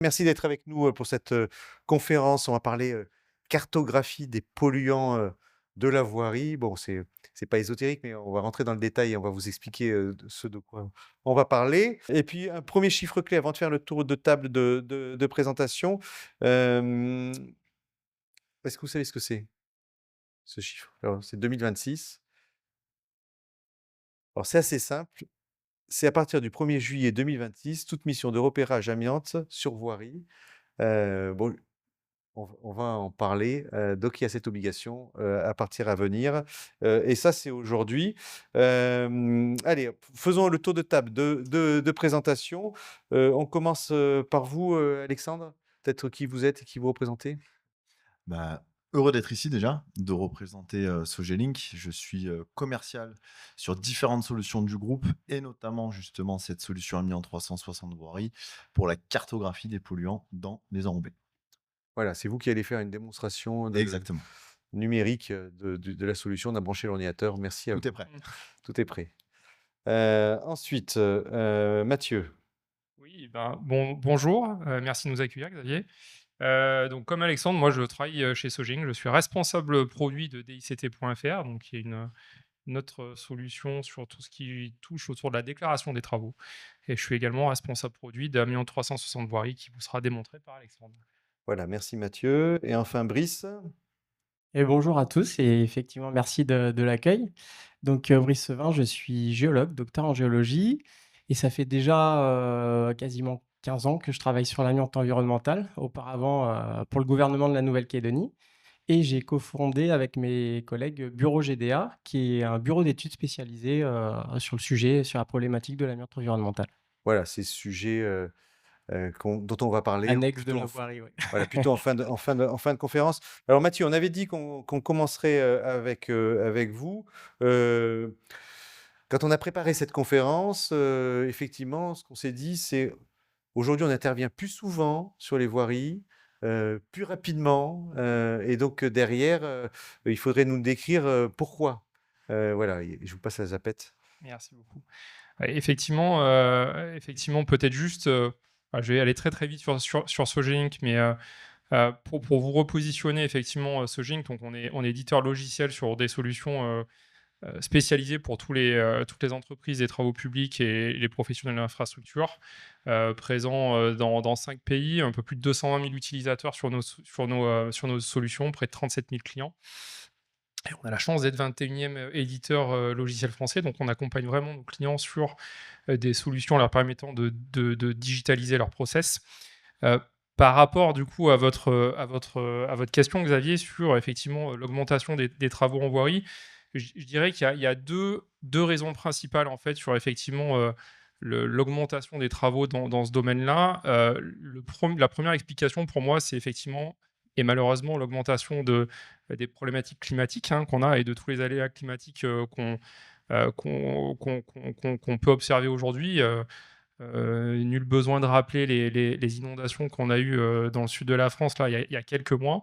Merci d'être avec nous pour cette conférence. On va parler cartographie des polluants de la voirie. Bon, c'est pas ésotérique, mais on va rentrer dans le détail et on va vous expliquer ce de quoi on va parler. Et puis, un premier chiffre clé avant de faire le tour de table de présentation. Euh, Est-ce que vous savez ce que c'est, ce chiffre? Alors, c'est 2026. Alors, c'est assez simple. C'est à partir du 1er juillet 2026, toute mission de repérage amiante sur voirie. Bon, on va en parler, donc il y a cette obligation, à partir à venir, et ça, c'est aujourd'hui. Allez, hop, faisons le tour de table de présentation. On commence, par vous, Alexandre? Peut-être qui vous êtes et qui vous représentez? Bah, heureux d'être ici déjà, de représenter, Sogelink. Je suis, commercial sur différentes solutions du groupe et notamment justement cette solution Amiens 360 voirie pour la cartographie des polluants dans les enrobés. Voilà, c'est vous qui allez faire une démonstration Exactement. numérique, de la solution. On a branché l'ordinateur. Merci à Tout vous. est prêt. Tout est prêt. Ensuite, Mathieu. Oui, ben, bonjour, merci de nous accueillir, Xavier. Donc comme Alexandre, moi je travaille, chez Soging. Je suis responsable produit de DICT.fr, donc qui est une autre solution sur tout ce qui touche autour de la déclaration des travaux, et je suis également responsable produit d'Amiens 360 voirie qui vous sera démontré par Alexandre. Voilà, merci Mathieu et enfin Brice. Et bonjour à tous et effectivement merci de l'accueil. Donc, Brice Sevin, je suis géologue, docteur en géologie et ça fait déjà, quasiment 15 ans que je travaille sur l'amiante environnementale, auparavant, pour le gouvernement de la Nouvelle-Calédonie et j'ai cofondé avec mes collègues, Bureau GDA, qui est un bureau d'études spécialisé, sur le sujet, sur la problématique de l'amiante environnementale. Voilà, ces sujets, dont on va parler Annexe de plutôt la voirie, oui. voilà, plutôt en fin de conférence. Alors Mathieu, on avait dit qu'on commencerait, avec vous. Heu, Quand on a préparé cette conférence, effectivement, ce qu'on s'est dit, c'est aujourd'hui, on intervient plus souvent sur les voiries, plus rapidement, et donc derrière, il faudrait nous décrire, pourquoi. Voilà, et je vous passe la zapette. Merci beaucoup. Effectivement, peut-être juste, je vais aller très, très vite sur Sogink, mais pour vous repositionner effectivement, Sogink, donc on est éditeur logiciel sur des solutions, spécialisées pour toutes les entreprises des travaux publics et les professionnels de l'infrastructure, présents, dans 5 pays, un peu plus de 220 000 utilisateurs sur nos solutions, près de 37 000 clients. Et on a la chance d'être 21e éditeur logiciel français, donc on accompagne vraiment nos clients sur des solutions leur permettant de digitaliser leurs process. Euh, Par rapport du coup à votre question, Xavier, sur effectivement l'augmentation des travaux en voirie, je dirais qu'il y a deux raisons principales en fait sur effectivement l'augmentation des travaux dans ce domaine-là. La première explication pour moi, c'est effectivement et malheureusement l'augmentation des problématiques climatiques, hein, qu'on a et de tous les aléas climatiques qu'on peut observer aujourd'hui. Nul besoin de rappeler les inondations qu'on a eues dans le sud de la France là, il y a quelques mois.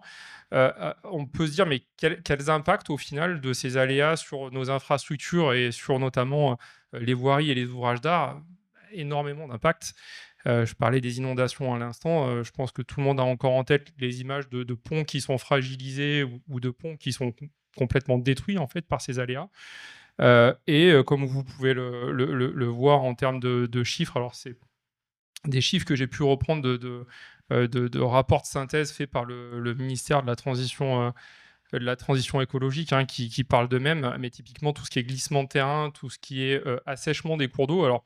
On peut se dire, mais quels impacts au final de ces aléas sur nos infrastructures et sur notamment les voiries et les ouvrages d'art? Énormément d'impacts. Je parlais des inondations à l'instant. Je pense que tout le monde a encore en tête les images de ponts qui sont fragilisés ou de ponts qui sont complètement détruits en fait par ces aléas. Comme vous pouvez le voir en termes de chiffres, alors c'est des chiffres que j'ai pu reprendre de rapports de synthèse faits par le ministère de la transition écologique, hein, qui parlent d'eux-mêmes, mais typiquement tout ce qui est glissement de terrain, tout ce qui est assèchement des cours d'eau, alors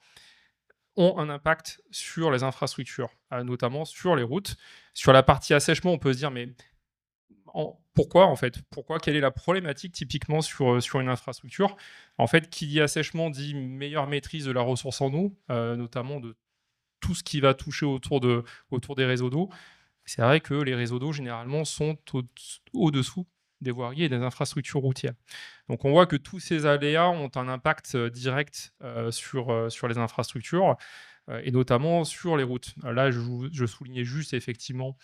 ont un impact sur les infrastructures, notamment sur les routes. Sur la partie assèchement, on peut se dire, mais pourquoi en fait? Pourquoi? Quelle est la problématique typiquement sur une infrastructure? En fait, qui dit assèchement dit meilleure maîtrise de la ressource en eau, notamment de tout ce qui va toucher autour des réseaux d'eau. C'est vrai que les réseaux d'eau, généralement, sont au-dessous des voiries et des infrastructures routières. Donc on voit que tous ces aléas ont un impact direct sur les infrastructures et notamment sur les routes. Là, je soulignais juste effectivement,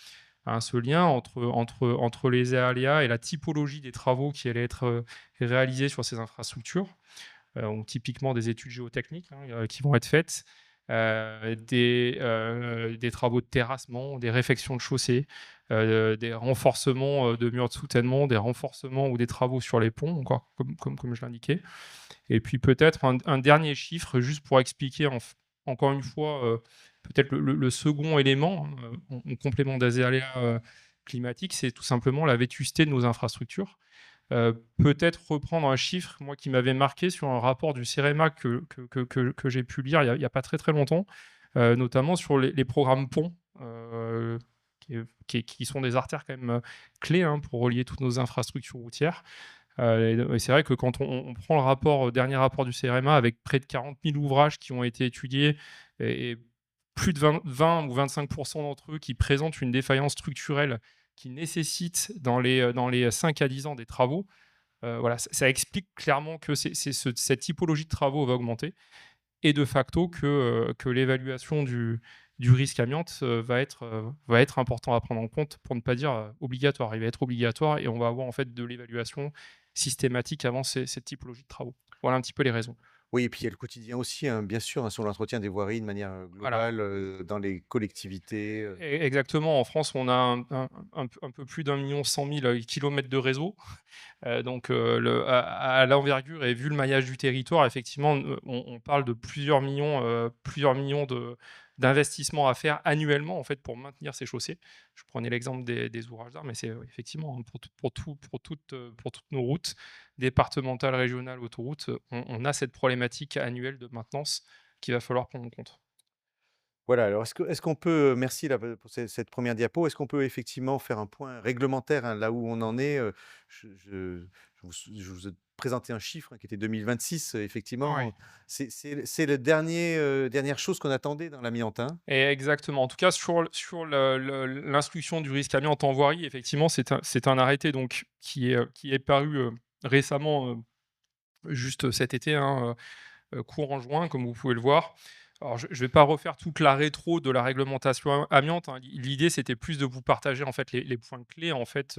hein, ce lien entre les aléas et la typologie des travaux qui allaient être réalisés sur ces infrastructures. Donc typiquement des études géotechniques, hein, qui vont être faites. des travaux de terrassement, des réfections de chaussées, des renforcements de murs de soutènement, des renforcements ou des travaux sur les ponts, encore comme je l'indiquais. Et puis peut-être un dernier chiffre, juste pour expliquer encore une fois, peut-être le second élément, hein, en complément des aléas climatiques, c'est tout simplement la vétusté de nos infrastructures. Peut-être reprendre un chiffre, moi, qui m'avait marqué sur un rapport du CEREMA que j'ai pu lire il y a pas très très longtemps, notamment sur les programmes ponts, qui sont des artères quand même clés, hein, pour relier toutes nos infrastructures routières. Et c'est vrai que quand on prend le dernier rapport du CEREMA avec près de 40 000 ouvrages qui ont été étudiés et plus de 20 ou 25% d'entre eux qui présentent une défaillance structurelle qui nécessite dans les 5 à 10 ans des travaux, voilà, ça explique clairement que cette typologie de travaux va augmenter et de facto que l'évaluation du risque amiante va être important à prendre en compte, pour ne pas dire obligatoire. Il va être obligatoire et on va avoir en fait de l'évaluation systématique avant cette typologie de travaux. Voilà un petit peu les raisons. Oui, et puis il y a le quotidien aussi, hein, bien sûr, hein, sur l'entretien des voiries de manière Voilà. globale, dans les collectivités. Exactement. En France, on a un peu plus d'1,1 million kilomètres de réseau. Donc, à l'envergure et vu le maillage du territoire, effectivement, on parle de plusieurs millions d'investissements à faire annuellement en fait, pour maintenir ces chaussées. Je prenais l'exemple des ouvrages d'art, mais c'est effectivement, hein, pour toutes nos routes, départementales, régionales, autoroutes, on a cette problématique annuelle de maintenance qu'il va falloir prendre en compte. Voilà, alors est-ce qu'on peut, merci là, pour cette première diapo, est-ce qu'on peut effectivement faire un point réglementaire, hein, là où on en est? Je vous ai présenté un chiffre, hein, qui était 2026, Ouais. effectivement, c'est le dernière chose qu'on attendait dans l'amiante, hein? Et exactement. En tout cas, sur l'instruction du risque amiante en voirie, effectivement, c'est un arrêté donc qui est paru récemment, juste cet été, hein, courant juin, comme vous pouvez le voir. Alors, je ne vais pas refaire toute la rétro de la réglementation amiante, hein. L'idée, c'était plus de vous partager en fait les points clés en fait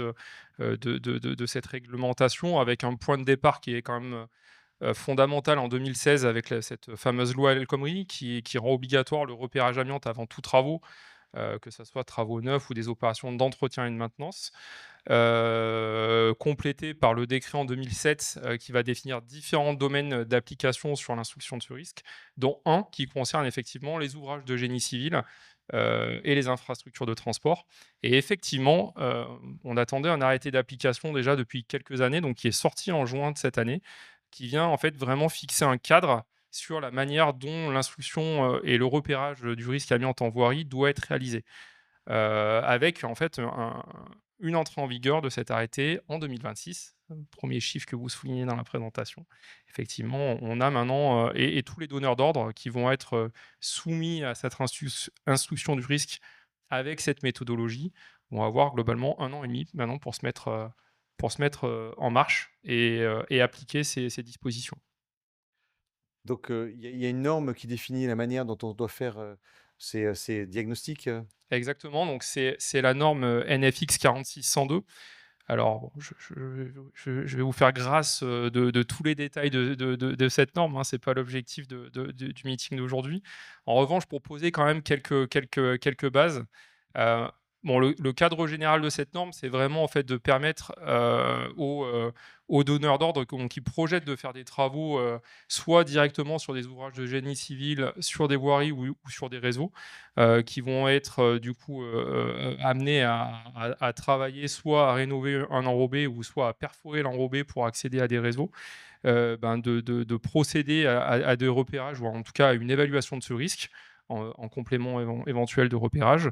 de cette réglementation, avec un point de départ qui est quand même fondamentale en 2016 avec cette fameuse loi El Khomri qui rend obligatoire le repérage amiante avant tout travaux, que ce soit travaux neufs ou des opérations d'entretien et de maintenance. Complété par le décret en 2007 qui va définir différents domaines d'application sur l'instruction de ce risque, dont un qui concerne effectivement les ouvrages de génie civil et les infrastructures de transport. Et effectivement, on attendait un arrêté d'application déjà depuis quelques années, donc qui est sorti en juin de cette année, qui vient en fait vraiment fixer un cadre sur la manière dont l'instruction et le repérage du risque amiante en voirie doit être réalisé. Avec en fait une entrée en vigueur de cet arrêté en 2026. Premier chiffre que vous soulignez dans la présentation. Effectivement, on a maintenant et tous les donneurs d'ordre qui vont être soumis à cette instruction du risque avec cette méthodologie vont avoir globalement 1 an et demi maintenant pour se mettre en marche et appliquer ces dispositions. Donc, il y a une norme qui définit la manière dont on doit faire, ces diagnostics? Exactement, donc c'est la norme NFX 4602. Alors, bon, je vais vous faire grâce de tous les détails de cette norme, hein, ce n'est pas l'objectif du meeting d'aujourd'hui. En revanche, pour poser quand même quelques bases, euh, bon, le cadre général de cette norme, c'est vraiment en fait, de permettre aux donneurs d'ordre qui projettent de faire des travaux, soit directement sur des ouvrages de génie civil, sur des voiries ou sur des réseaux, qui vont être du coup amenés à travailler soit à rénover un enrobé ou soit à perforer l'enrobé pour accéder à des réseaux, de procéder à des repérages ou en tout cas à une évaluation de ce risque en complément éventuel de repérage.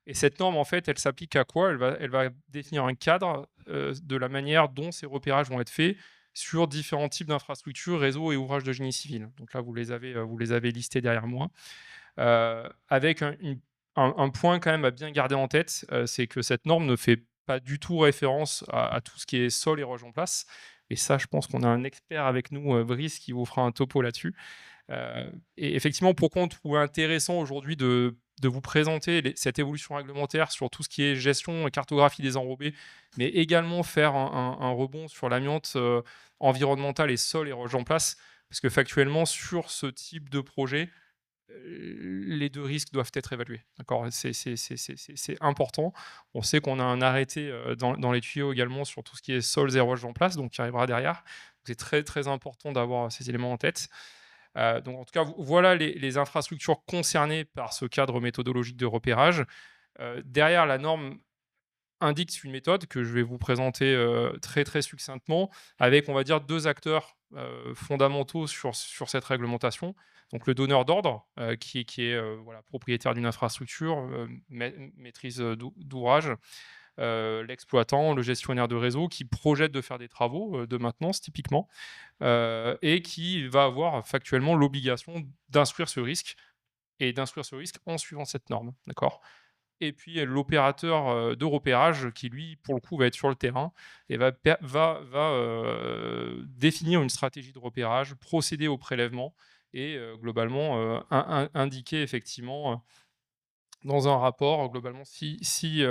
Et cette norme, en fait, elle s'applique à quoi? Elle va définir un cadre de la manière dont ces repérages vont être faits sur différents types d'infrastructures, réseaux et ouvrages de génie civil. Donc là, vous les avez listés derrière moi. Avec un point quand même à bien garder en tête, c'est que cette norme ne fait pas du tout référence à tout ce qui est sol et roche en place. Et ça, je pense qu'on a un expert avec nous, Brice, qui vous fera un topo là-dessus. Et effectivement, pourquoi on trouvait intéressant aujourd'hui de vous présenter cette évolution réglementaire sur tout ce qui est gestion et cartographie des enrobés, mais également faire un rebond sur l'amiante environnementale et sol et roche en place, parce que factuellement, sur ce type de projet, les 2 risques doivent être évalués, d'accord? C'est important. On sait qu'on a un arrêté, dans les tuyaux également sur tout ce qui est sols et rouages en place, donc qui arrivera derrière. C'est très, très important d'avoir ces éléments en tête. Donc en tout cas, voilà les infrastructures concernées par ce cadre méthodologique de repérage. Derrière, la norme indique une méthode que je vais vous présenter très très succinctement, avec, on va dire, 2 acteurs fondamentaux sur cette réglementation. Donc le donneur d'ordre, qui est voilà, propriétaire d'une infrastructure, maîtrise d'ouvrage, l'exploitant, le gestionnaire de réseau, qui projette de faire des travaux de maintenance typiquement, et qui va avoir factuellement l'obligation d'instruire ce risque, et d'instruire ce risque en suivant cette norme. D'accord? Et puis l'opérateur de repérage qui, lui, pour le coup, va être sur le terrain et va définir une stratégie de repérage, procéder au prélèvement et globalement indiquer effectivement dans un rapport, globalement, si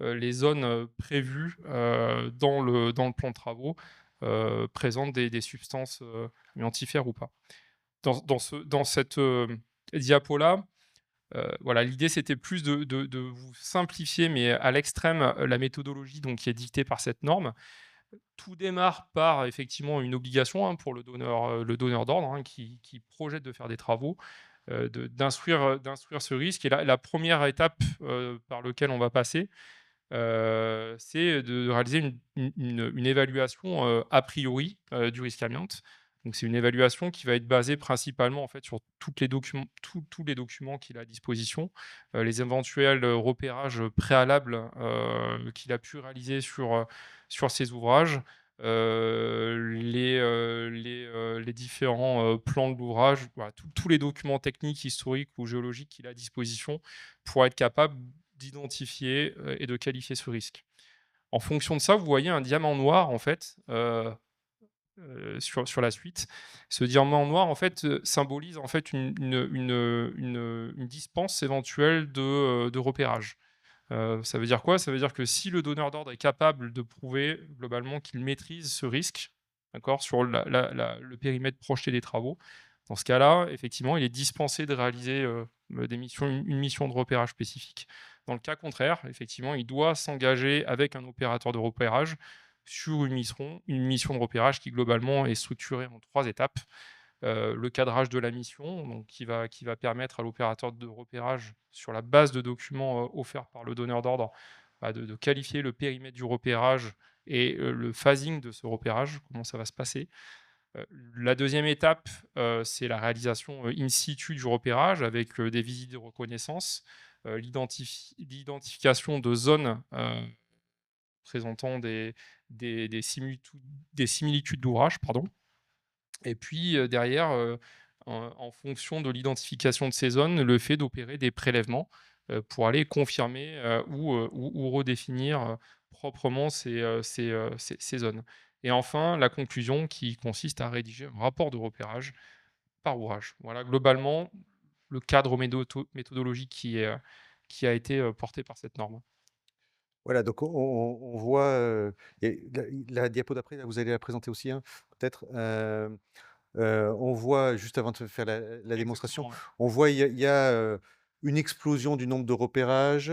les zones prévues dans le plan de travaux présentent des substances amiantifères ou pas. Dans cette diapo-là, voilà, l'idée, c'était plus de vous simplifier, mais à l'extrême, la méthodologie donc, qui est dictée par cette norme. Tout démarre par effectivement une obligation, hein, pour le donneur d'ordre, hein, qui projette de faire des travaux, d'instruire ce risque. Et la première étape par laquelle on va passer, c'est de réaliser une évaluation a priori du risque amiante. Donc c'est une évaluation qui va être basée principalement en fait sur tous les documents qu'il a à disposition, les éventuels repérages préalables qu'il a pu réaliser sur ses ouvrages, les différents plans de l'ouvrage, voilà, tous les documents techniques, historiques ou géologiques qu'il a à disposition pour être capable d'identifier et de qualifier ce risque. En fonction de ça, vous voyez un diamant noir en fait sur la suite. Ce diamant noir en fait symbolise en fait une dispense éventuelle de repérage. Ça veut dire quoi? Ça veut dire que si le donneur d'ordre est capable de prouver globalement qu'il maîtrise ce risque, d'accord, sur le périmètre projeté des travaux, dans ce cas-là, effectivement, il est dispensé de réaliser une mission de repérage spécifique. Dans le cas contraire, effectivement, il doit s'engager avec un opérateur de repérage sur une mission de repérage qui globalement est structurée en 3 étapes. Le cadrage de la mission, donc qui va permettre à l'opérateur de repérage, sur la base de documents offerts par le donneur d'ordre, de qualifier le périmètre du repérage et le phasing de ce repérage, comment ça va se passer. La deuxième étape, c'est la réalisation in situ du repérage avec des visites de reconnaissance, l'identification de zones présentant des similitudes d'ouvrage, pardon. Et puis derrière, en fonction de l'identification de ces zones, le fait d'opérer des prélèvements pour aller confirmer ou redéfinir proprement ces zones. Et enfin, la conclusion qui consiste à rédiger un rapport de repérage par ouvrage. Voilà, globalement, le cadre méthodologique qui a été porté par cette norme. Voilà, donc on voit, et la diapo d'après, là, vous allez la présenter aussi, hein, peut-être? On voit, juste avant de faire la démonstration, Exactement, ouais. on voit il y a, une explosion du nombre de repérages,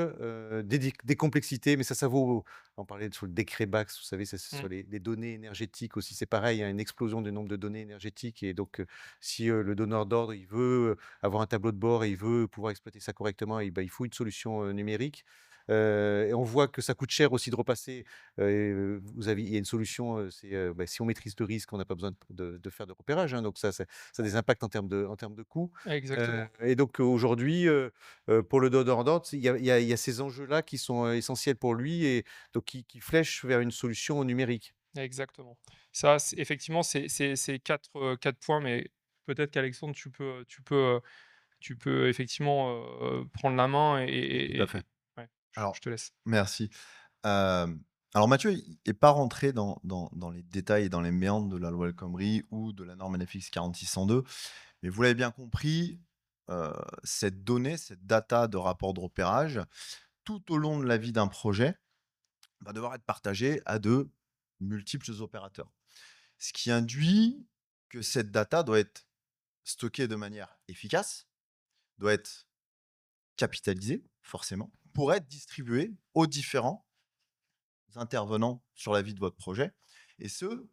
des complexités, mais ça vaut, on parlait sur le décret Bax, vous savez, ça c'est Mmh. sur les données énergétiques aussi, c'est pareil, il y a une explosion du nombre de données énergétiques et donc si, le donneur d'ordre, il veut, avoir un tableau de bord et il veut pouvoir exploiter ça correctement et ben, il faut une solution, numérique. Et on voit que ça coûte cher aussi de repasser. Il y a une solution, c'est, bah, si on maîtrise le risque, on n'a pas besoin de faire de repérage, hein, donc ça a des impacts en termes de coûts. Exactement. Et donc aujourd'hui, pour le donneur d'ordre, il y a ces enjeux-là qui sont, essentiels pour lui et donc qui flèchent vers une solution numérique. Exactement. Ça, effectivement, c'est 4 points, mais peut-être qu'Alexandre, tu peux effectivement prendre la main Tout à fait. ouais, je Alors, te laisse. merci. Alors Mathieu n'est pas rentré dans les détails et dans les méandres de la loi El Khomri ou de la norme NFX 4602, mais vous l'avez bien compris, cette donnée, cette data de rapport de repérage, tout au long de la vie d'un projet, va devoir être partagée à de multiples opérateurs. Ce qui induit que cette data doit être stockée de manière efficace, doit être capitalisé, forcément, pour être distribué aux différents intervenants sur la vie de votre projet, et ce,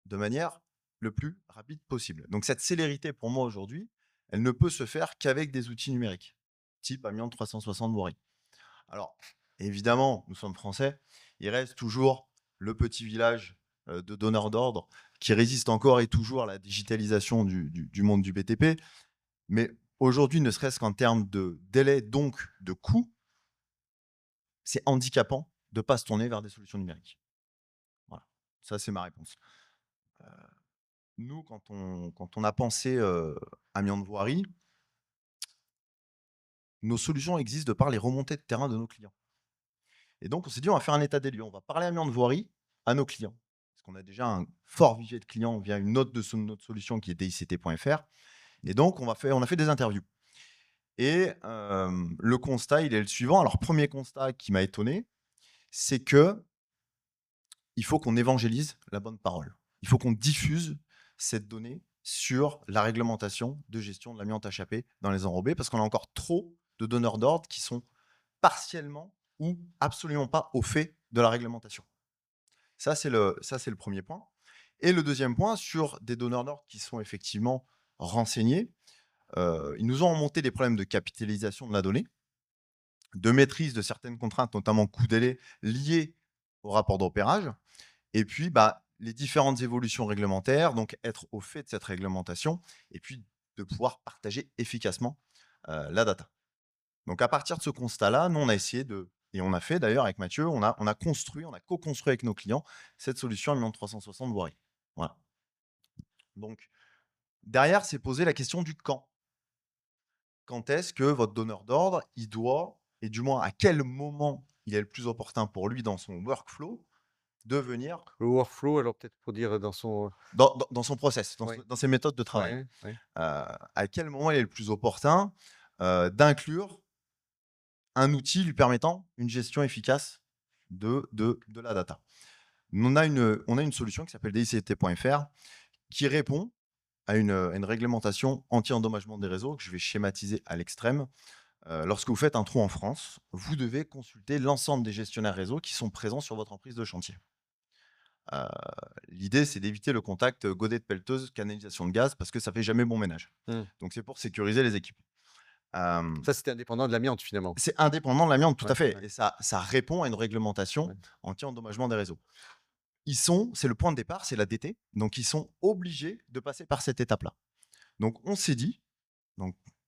de manière le plus rapide possible. Donc cette célérité, pour moi, aujourd'hui, elle ne peut se faire qu'avec des outils numériques, type Amiante 360 Voirie. Alors, évidemment, nous sommes français, il reste toujours le petit village de donneurs d'ordre qui résiste encore et toujours à la digitalisation du monde du BTP. Mais aujourd'hui, ne serait-ce qu'en termes de délai, donc de coût, c'est handicapant de ne pas se tourner vers des solutions numériques. Voilà, ça c'est ma réponse. Nous, quand on a pensé Amiante Voirie, nos solutions existent de par les remontées de terrain de nos clients. Et donc, on s'est dit, on va faire un état des lieux. On va parler Amiante Voirie à nos clients. Parce qu'on a déjà un fort vivier de clients via une autre de notre solution qui est DICT.fr. Et donc, on a fait des interviews. Et le constat, il est le suivant. Alors, premier constat qui m'a étonné, c'est que il faut qu'on évangélise la bonne parole. Il faut qu'on diffuse cette donnée sur la réglementation de gestion de l'amiante HAP dans les enrobés, parce qu'on a encore trop de donneurs d'ordre qui sont partiellement ou absolument pas au fait de la réglementation. Ça, c'est le premier point. Et le deuxième point, sur des donneurs d'ordre qui sont effectivement renseignés, ils nous ont remonté des problèmes de capitalisation de la donnée, de maîtrise de certaines contraintes, notamment coût délai, liés au rapport d'opérage, et puis les différentes évolutions réglementaires, donc être au fait de cette réglementation, et puis de pouvoir partager efficacement la data. Donc à partir de ce constat-là, nous on a essayé et on a fait d'ailleurs avec Mathieu, on a co-construit avec nos clients cette solution Amiante 360 Voirie. Voilà. Donc derrière, c'est poser la question du quand. Quand est-ce que votre donneur d'ordre, il doit, et du moins à quel moment il est le plus opportun pour lui dans son workflow, de venir Le workflow, alors peut-être pour dire dans son dans son process, ouais, dans ses méthodes de travail. ouais. À quel moment il est le plus opportun d'inclure un outil lui permettant une gestion efficace de la data. On a une solution qui s'appelle DICT.fr qui répond à une réglementation anti-endommagement des réseaux que je vais schématiser à l'extrême. Lorsque vous faites un trou en France, vous devez consulter l'ensemble des gestionnaires réseau qui sont présents sur votre emprise de chantier. L'idée, c'est d'éviter le contact godet de pelleteuse, canalisation de gaz, parce que ça fait jamais bon ménage. Donc, c'est pour sécuriser les équipes. Ça, c'était indépendant de l'amiante finalement. C'est indépendant de l'amiante, tout à fait. Ouais. Et ça répond à une réglementation anti-endommagement des réseaux. C'est le point de départ, c'est la DT. Donc, ils sont obligés de passer par cette étape-là. Donc, on s'est dit,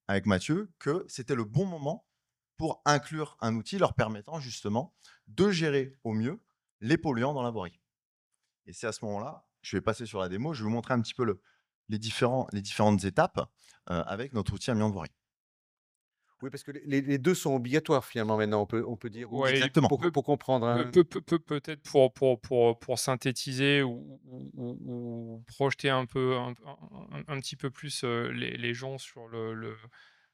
avec Mathieu, que c'était le bon moment pour inclure un outil leur permettant justement de gérer au mieux les polluants dans la voirie. Et c'est à ce moment-là, je vais passer sur la démo, je vais vous montrer un petit peu les différentes étapes avec notre outil Amiante Voirie. Oui, parce que les 2 sont obligatoires finalement maintenant, on peut dire, Ouais, Exactement. pour comprendre, hein. Peut-être pour synthétiser ou projeter un petit peu plus les gens sur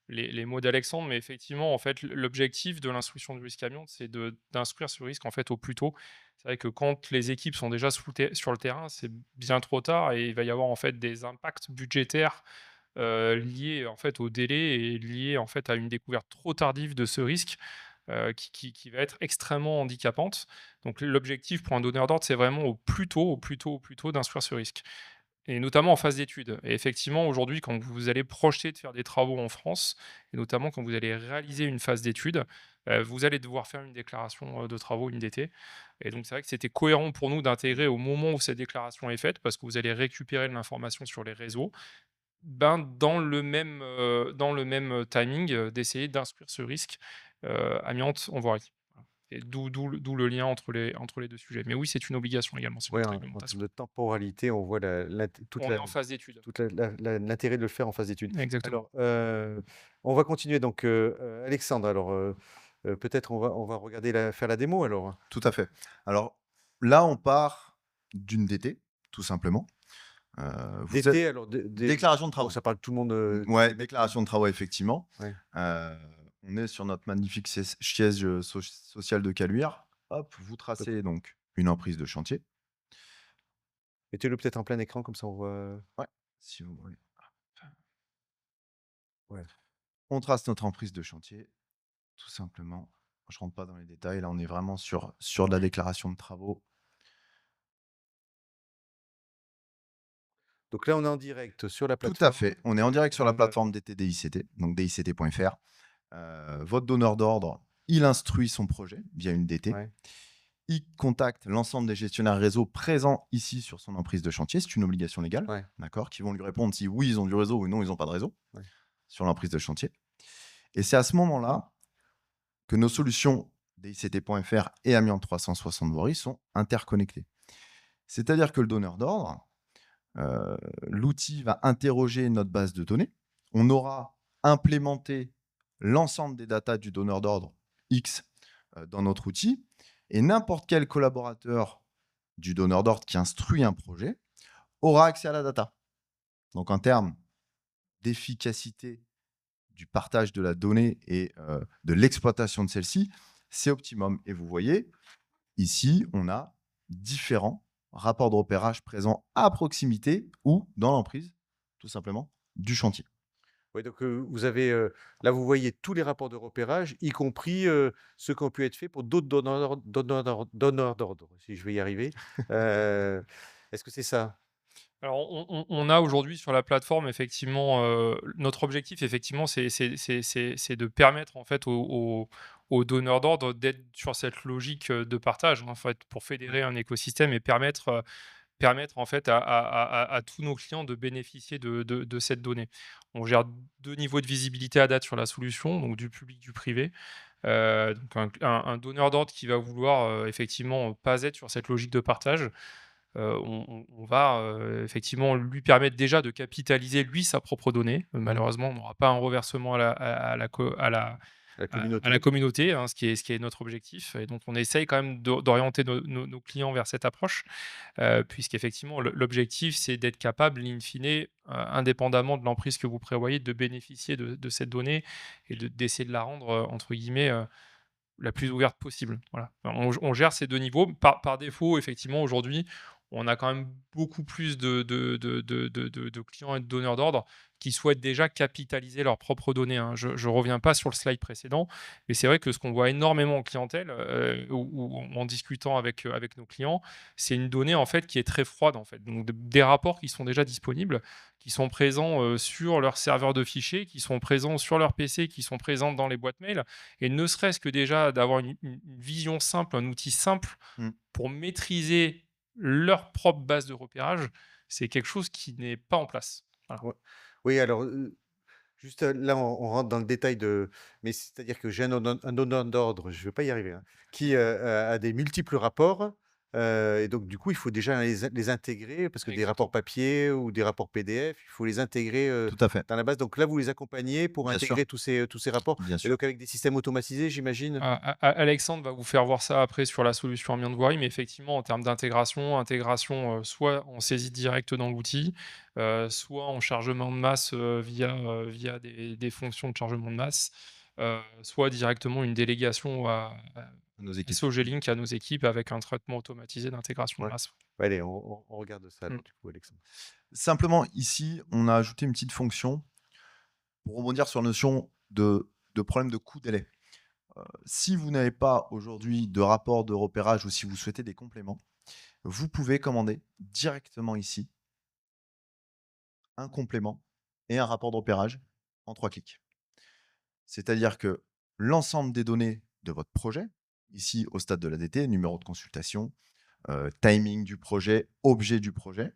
les mots d'Alexandre, mais effectivement, en fait, l'objectif de l'instruction du risque amiante, c'est d'instruire ce risque en fait au plus tôt. C'est vrai que quand les équipes sont déjà sur le terrain, c'est bien trop tard et il va y avoir en fait des impacts budgétaires liés en fait au délai et liés en fait à une découverte trop tardive de ce risque qui va être extrêmement handicapante. Donc l'objectif pour un donneur d'ordre, c'est vraiment au plus tôt d'instruire ce risque et notamment en phase d'étude. Et effectivement, aujourd'hui, quand vous allez projeter de faire des travaux en France, et notamment quand vous allez réaliser une phase d'étude, vous allez devoir faire une déclaration de travaux, une DT. Et donc, c'est vrai que c'était cohérent pour nous d'intégrer au moment où cette déclaration est faite, parce que vous allez récupérer de l'information sur les réseaux, dans le même timing, d'essayer d'inscrire ce risque amiante en voirie. Voilà. Et d'où le lien entre les 2 sujets. Mais oui, c'est une obligation également, c'est Ouais, notre en réglementation. termes de temporalité, on voit On est en phase d'étude. l'intérêt de le faire en phase d'étude. Exactement. Alors, on va continuer donc, Alexandre, alors, peut-être on va regarder faire la démo alors? Tout à fait. Alors là, on part d'une DT, tout simplement. Vous êtes DT alors déclaration de bon, travaux. ça parle tout le monde, Ouais, déclaration de travaux, effectivement. Ouais. On est sur notre magnifique siège social de Caluire. Hop, vous tracez donc une emprise de chantier. Mettez-le peut-être en plein écran comme ça on voit, Ouais, si vous voulez. ouais. On trace notre emprise de chantier, tout simplement. Je rentre pas dans les détails. Là, on est vraiment sur de la déclaration de travaux. Donc là, on est en direct sur la Tout à plateforme. fait. On est en direct sur la Euh, plateforme DTDICT, donc DICT.fr. Votre donneur d'ordre, il instruit son projet via une DT. Ouais. Il contacte l'ensemble des gestionnaires réseau présents ici sur son emprise de chantier. C'est une obligation légale, Ouais. d'accord, qui vont lui répondre si oui, ils ont du réseau ou non, ils n'ont pas de réseau Ouais. sur l'emprise de chantier. Et c'est à ce moment-là que nos solutions DICT.fr et Amiante 360 Voirie sont interconnectées. C'est-à-dire que le donneur d'ordre, l'outil va interroger notre base de données. On aura implémenté l'ensemble des datas du donneur d'ordre X dans notre outil. Et n'importe quel collaborateur du donneur d'ordre qui instruit un projet aura accès à la data. Donc, en termes d'efficacité du partage de la donnée et de l'exploitation de celle-ci, c'est optimum. Et vous voyez, ici, on a différents rapports de repérage présents à proximité ou dans l'emprise, tout simplement, du chantier. Ouais, donc vous avez là, vous voyez tous les rapports de repérage, y compris ceux qui ont pu être faits pour d'autres donneurs d'ordre, si je vais y arriver. Est-ce que c'est ça? Alors, on a aujourd'hui sur la plateforme, effectivement, notre objectif, effectivement, c'est de permettre, en fait, aux donneurs d'ordre d'être sur cette logique de partage, en fait, pour fédérer un écosystème et permettre, en fait, à tous nos clients de bénéficier de cette donnée. On gère 2 niveaux de visibilité à date sur la solution, donc du public, du privé. Donc un donneur d'ordre qui va vouloir, effectivement, pas être sur cette logique de partage, on va, effectivement lui permettre déjà de capitaliser, lui, sa propre donnée. Malheureusement, on n'aura pas un reversement La à la communauté? communauté, hein, ce qui est notre objectif, et donc on essaye quand même d'orienter nos clients vers cette approche, puisqu'effectivement l'objectif, c'est d'être capable, in fine, indépendamment de l'emprise que vous prévoyez, de bénéficier de cette donnée et d'essayer de la rendre, entre guillemets, la plus ouverte possible. Voilà. On gère ces 2 niveaux. Par défaut, effectivement, aujourd'hui, on a quand même beaucoup plus de clients et de donneurs d'ordre qui souhaitent déjà capitaliser leurs propres données, hein. Je ne reviens pas sur le slide précédent, mais c'est vrai que ce qu'on voit énormément en clientèle, ou en discutant avec nos clients, c'est une donnée, en fait, qui est très froide, en fait. Donc des rapports qui sont déjà disponibles, qui sont présents, sur leur serveur de fichiers, qui sont présents sur leur PC, qui sont présents dans les boîtes mail, et ne serait-ce que déjà d'avoir une vision simple, un outil simple Mm. pour maîtriser leur propre base de repérage, c'est quelque chose qui n'est pas en place. Voilà. Ouais. Oui, alors, juste, là, on rentre dans le détail mais c'est-à-dire que j'ai un donneur d'ordre, je ne vais pas y arriver, hein, qui, a des multiples rapports, et donc du coup, il faut déjà les intégrer parce que des rapports Exactement. papier ou des rapports PDF, il faut les intégrer, Tout à fait. dans la base. Donc là, vous les accompagnez pour Bien sûr. intégrer tous ces rapports Bien et sûr. donc avec des systèmes automatisés, j'imagine? Alexandre va vous faire voir ça après sur la solution amiante voirie, mais effectivement, en termes d'intégration, soit en saisie directe dans l'outil, soit en chargement de masse, via des fonctions de chargement de masse, soit directement une délégation Nos équipes. SOG-Link à nos équipes avec un traitement automatisé d'intégration de Ouais. masse. Allez, on regarde ça Mmh. alors du coup, Alexandre. Simplement, ici, on a ajouté une petite fonction pour rebondir sur la notion de problème de coût-délai. Si vous n'avez pas aujourd'hui de rapport de repérage ou si vous souhaitez des compléments, vous pouvez commander directement ici un complément et un rapport de repérage en 3 clics. C'est-à-dire que l'ensemble des données de votre projet, ici au stade de la DT, numéro de consultation, timing du projet, objet du projet,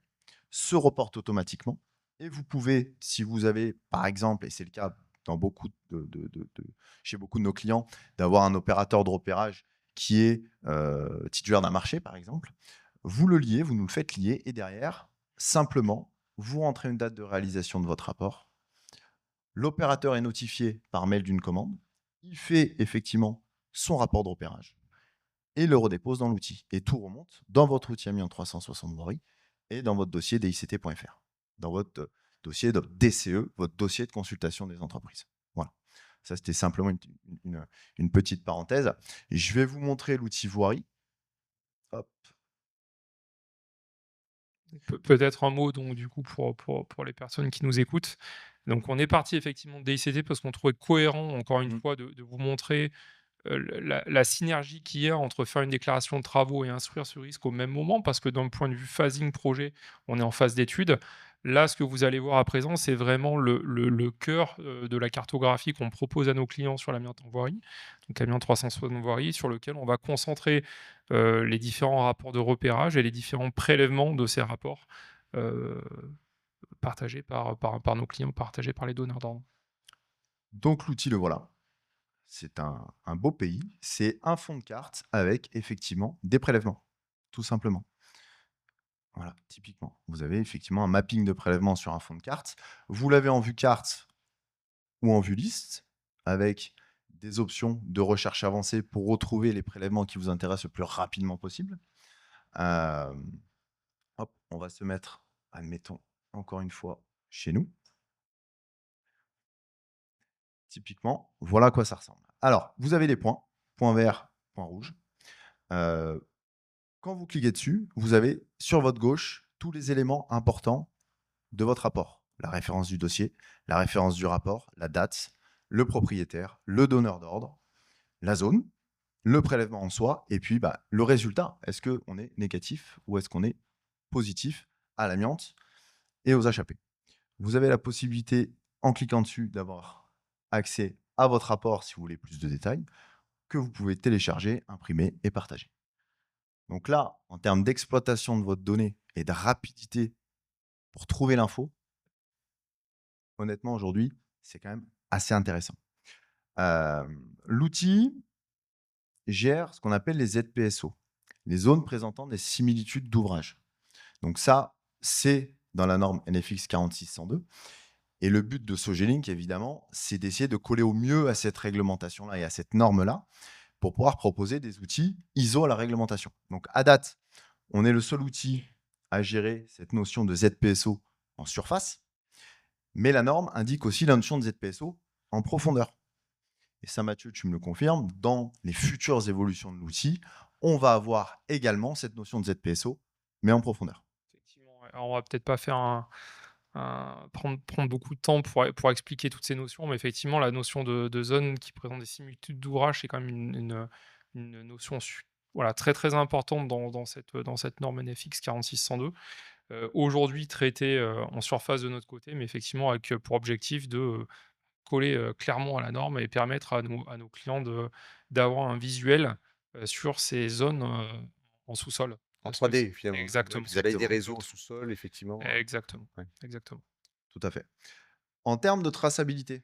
se reporte automatiquement. Et vous pouvez, si vous avez, par exemple, et c'est le cas dans chez beaucoup de nos clients, d'avoir un opérateur de repérage qui est titulaire d'un marché, par exemple, vous le liez, vous nous le faites lier, et derrière, simplement, vous rentrez une date de réalisation de votre rapport. L'opérateur est notifié par mail d'une commande. Il fait effectivement son rapport de repérage et le redépose dans l'outil. Et tout remonte dans votre outil Amiante 360 Voirie et dans votre dossier DICT.fr, dans votre dossier de DCE, votre dossier de consultation des entreprises. Voilà. Ça, c'était simplement une petite parenthèse. Je vais vous montrer l'outil Voirie. Hop. Peut-être un mot donc du coup pour les personnes qui nous écoutent. Donc on est parti effectivement de DICT parce qu'on trouvait cohérent, encore une Mmh. fois, de vous montrer la synergie qu'il y a entre faire une déclaration de travaux et instruire ce risque au même moment, parce que d'un point de vue phasing projet, on est en phase d'étude. Là, ce que vous allez voir à présent, c'est vraiment le cœur de la cartographie qu'on propose à nos clients sur l'amiante en voirie, donc amiante 360 voirie, sur lequel on va concentrer les différents rapports de repérage et les différents prélèvements de ces rapports euh, partagés par nos clients, partagés par les donneurs d'ordre. Donc l'outil, le voilà. C'est un beau pays. C'est un fond de carte avec effectivement des prélèvements, tout simplement. Voilà, typiquement. Vous avez effectivement un mapping de prélèvements sur un fond de carte. Vous l'avez en vue carte ou en vue liste, avec des options de recherche avancée pour retrouver les prélèvements qui vous intéressent le plus rapidement possible. Euh, Hop, on va se mettre, admettons, encore une fois, chez nous. Typiquement, voilà à quoi ça ressemble. Alors, vous avez des points, point vert, point rouge. Euh, Quand vous cliquez dessus, vous avez sur votre gauche tous les éléments importants de votre rapport. La référence du dossier, la référence du rapport, la date, le propriétaire, le donneur d'ordre, la zone, le prélèvement en soi, et puis le résultat. Est-ce qu'on est négatif ou est-ce qu'on est positif à l'amiante et aux HAP? Vous avez la possibilité, en cliquant dessus, d'avoir accès à votre rapport si vous voulez plus de détails, que vous pouvez télécharger, imprimer et partager. Donc là, en termes d'exploitation de votre donnée et de rapidité pour trouver l'info, honnêtement, aujourd'hui, c'est quand même assez intéressant. L'outil gère ce qu'on appelle les ZPSO, les zones présentant des similitudes d'ouvrage. Donc ça, c'est dans la norme NFX 4602. Et le but de Sogelink, évidemment, c'est d'essayer de coller au mieux à cette réglementation-là et à cette norme-là pour pouvoir proposer des outils ISO à la réglementation. Donc à date, on est le seul outil à gérer cette notion de ZPSO en surface, mais la norme indique aussi la notion de ZPSO en profondeur. Et ça, Mathieu, tu me le confirmes, dans les futures évolutions de l'outil, on va avoir également cette notion de ZPSO, mais en profondeur. Effectivement, ouais. Alors, on va peut-être pas faire prendre beaucoup de temps pour expliquer toutes ces notions, mais effectivement, la notion de zone qui présente des similitudes d'ouvrage, c'est quand même une notion voilà, très très importante dans cette norme NFX 4602. Aujourd'hui traitée en surface de notre côté, mais effectivement avec pour objectif de coller clairement à la norme et permettre à nos clients d'avoir un visuel sur ces zones en sous-sol. En Parce que 3D finalement. exactement, Vous avez des Exactement. réseaux en sous-sol, effectivement. exactement, Ouais. exactement. Tout à fait. En termes de traçabilité,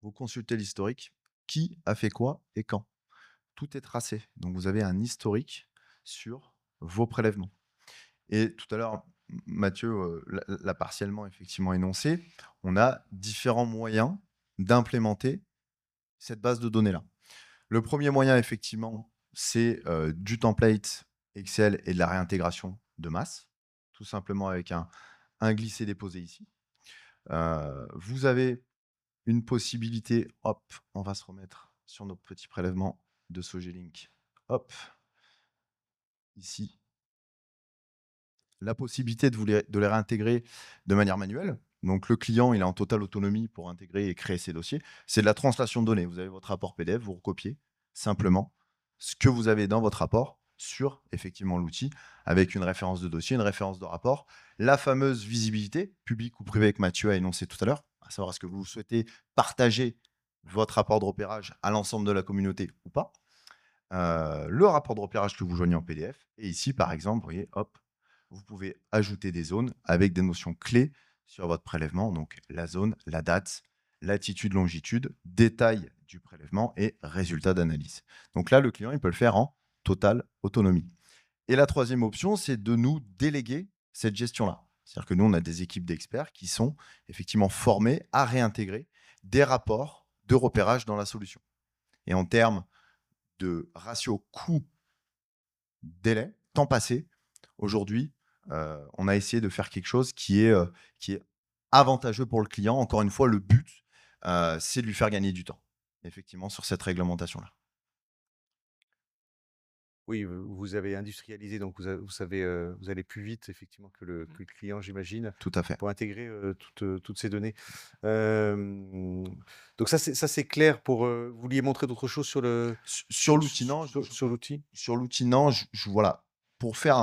vous consultez l'historique. Qui a fait quoi et quand? Tout est tracé. Donc, vous avez un historique sur vos prélèvements. Et tout à l'heure, Mathieu l'a partiellement effectivement énoncé. On a différents moyens d'implémenter cette base de données-là. Le premier moyen, effectivement, c'est du template Excel et de la réintégration de masse, tout simplement avec un glisser-déposer ici. Vous avez une possibilité, hop, on va se remettre sur nos petits prélèvements de Sogelink. Hop, ici, la possibilité de les réintégrer de manière manuelle. Donc, le client, il est en totale autonomie pour intégrer et créer ses dossiers. C'est de la translation de données. Vous avez votre rapport PDF, vous recopiez simplement ce que vous avez dans votre rapport sur effectivement l'outil avec une référence de dossier, une référence de rapport, la fameuse visibilité publique ou privée que Mathieu a énoncé tout à l'heure, à savoir est-ce que vous souhaitez partager votre rapport de repérage à l'ensemble de la communauté ou pas. Le rapport de repérage que vous joignez en PDF. Et ici, par exemple, vous voyez, hop, vous pouvez ajouter des zones avec des notions clés sur votre prélèvement. Donc, la zone, la date, latitude, longitude, détail du prélèvement et résultat d'analyse. Donc là, le client, il peut le faire en totale autonomie. Et la troisième option, c'est de nous déléguer cette gestion-là. C'est-à-dire que nous, on a des équipes d'experts qui sont effectivement formés à réintégrer des rapports de repérage dans la solution. Et en termes de ratio coût-délai, temps passé, aujourd'hui, on a essayé de faire quelque chose qui est avantageux pour le client. Encore une fois, le but, c'est de lui faire gagner du temps, effectivement, sur cette réglementation-là. oui, vous avez industrialisé, donc vous savez, vous allez plus vite effectivement que le client, j'imagine, Tout à fait. pour intégrer, toutes ces données. Hem, donc ça c'est clair pour, vous vouliez montrer d'autres choses sur le Sur l'outil, non, sur l'outil? sur l'outil, non, voilà. Pour faire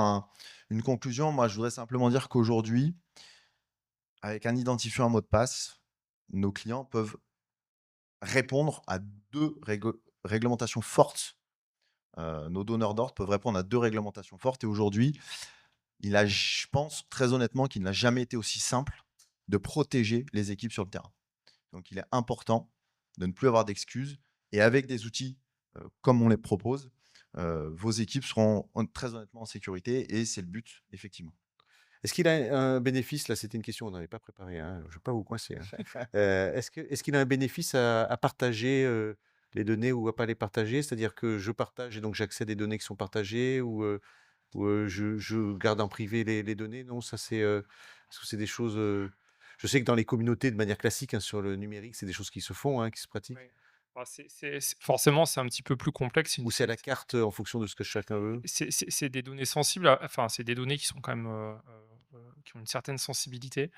une conclusion, moi, je voudrais simplement dire qu'aujourd'hui, avec un identifiant, un mot de passe, nos clients peuvent répondre à 2 réglementations fortes. Nos donneurs d'ordre peuvent répondre à 2 réglementations fortes et aujourd'hui, je pense très honnêtement qu'il n'a jamais été aussi simple de protéger les équipes sur le terrain. Donc il est important de ne plus avoir d'excuses et avec des outils, comme on les propose, vos équipes seront très honnêtement en sécurité et c'est le but, effectivement. Est-ce qu'il a un bénéfice? Là, c'était une question, on n'avait pas préparé, hein, je ne veux pas vous coincer, hein. Est-ce qu'il a un bénéfice à partager, les données ou à pas les partager? C'est-à-dire que je partage et donc j'accède à des données qui sont partagées ou je garde en privé les données? Non, ça c'est, est-ce que c'est des choses, je sais que dans les communautés de manière classique, hein, sur le numérique, c'est des choses qui se font, hein, qui se pratiquent? Oui. Bah, forcément, c'est un petit peu plus complexe. Ou c'est à la carte, en fonction de ce que chacun veut? C'est des données sensibles, enfin, c'est des données qui sont quand même, qui ont une certaine sensibilité.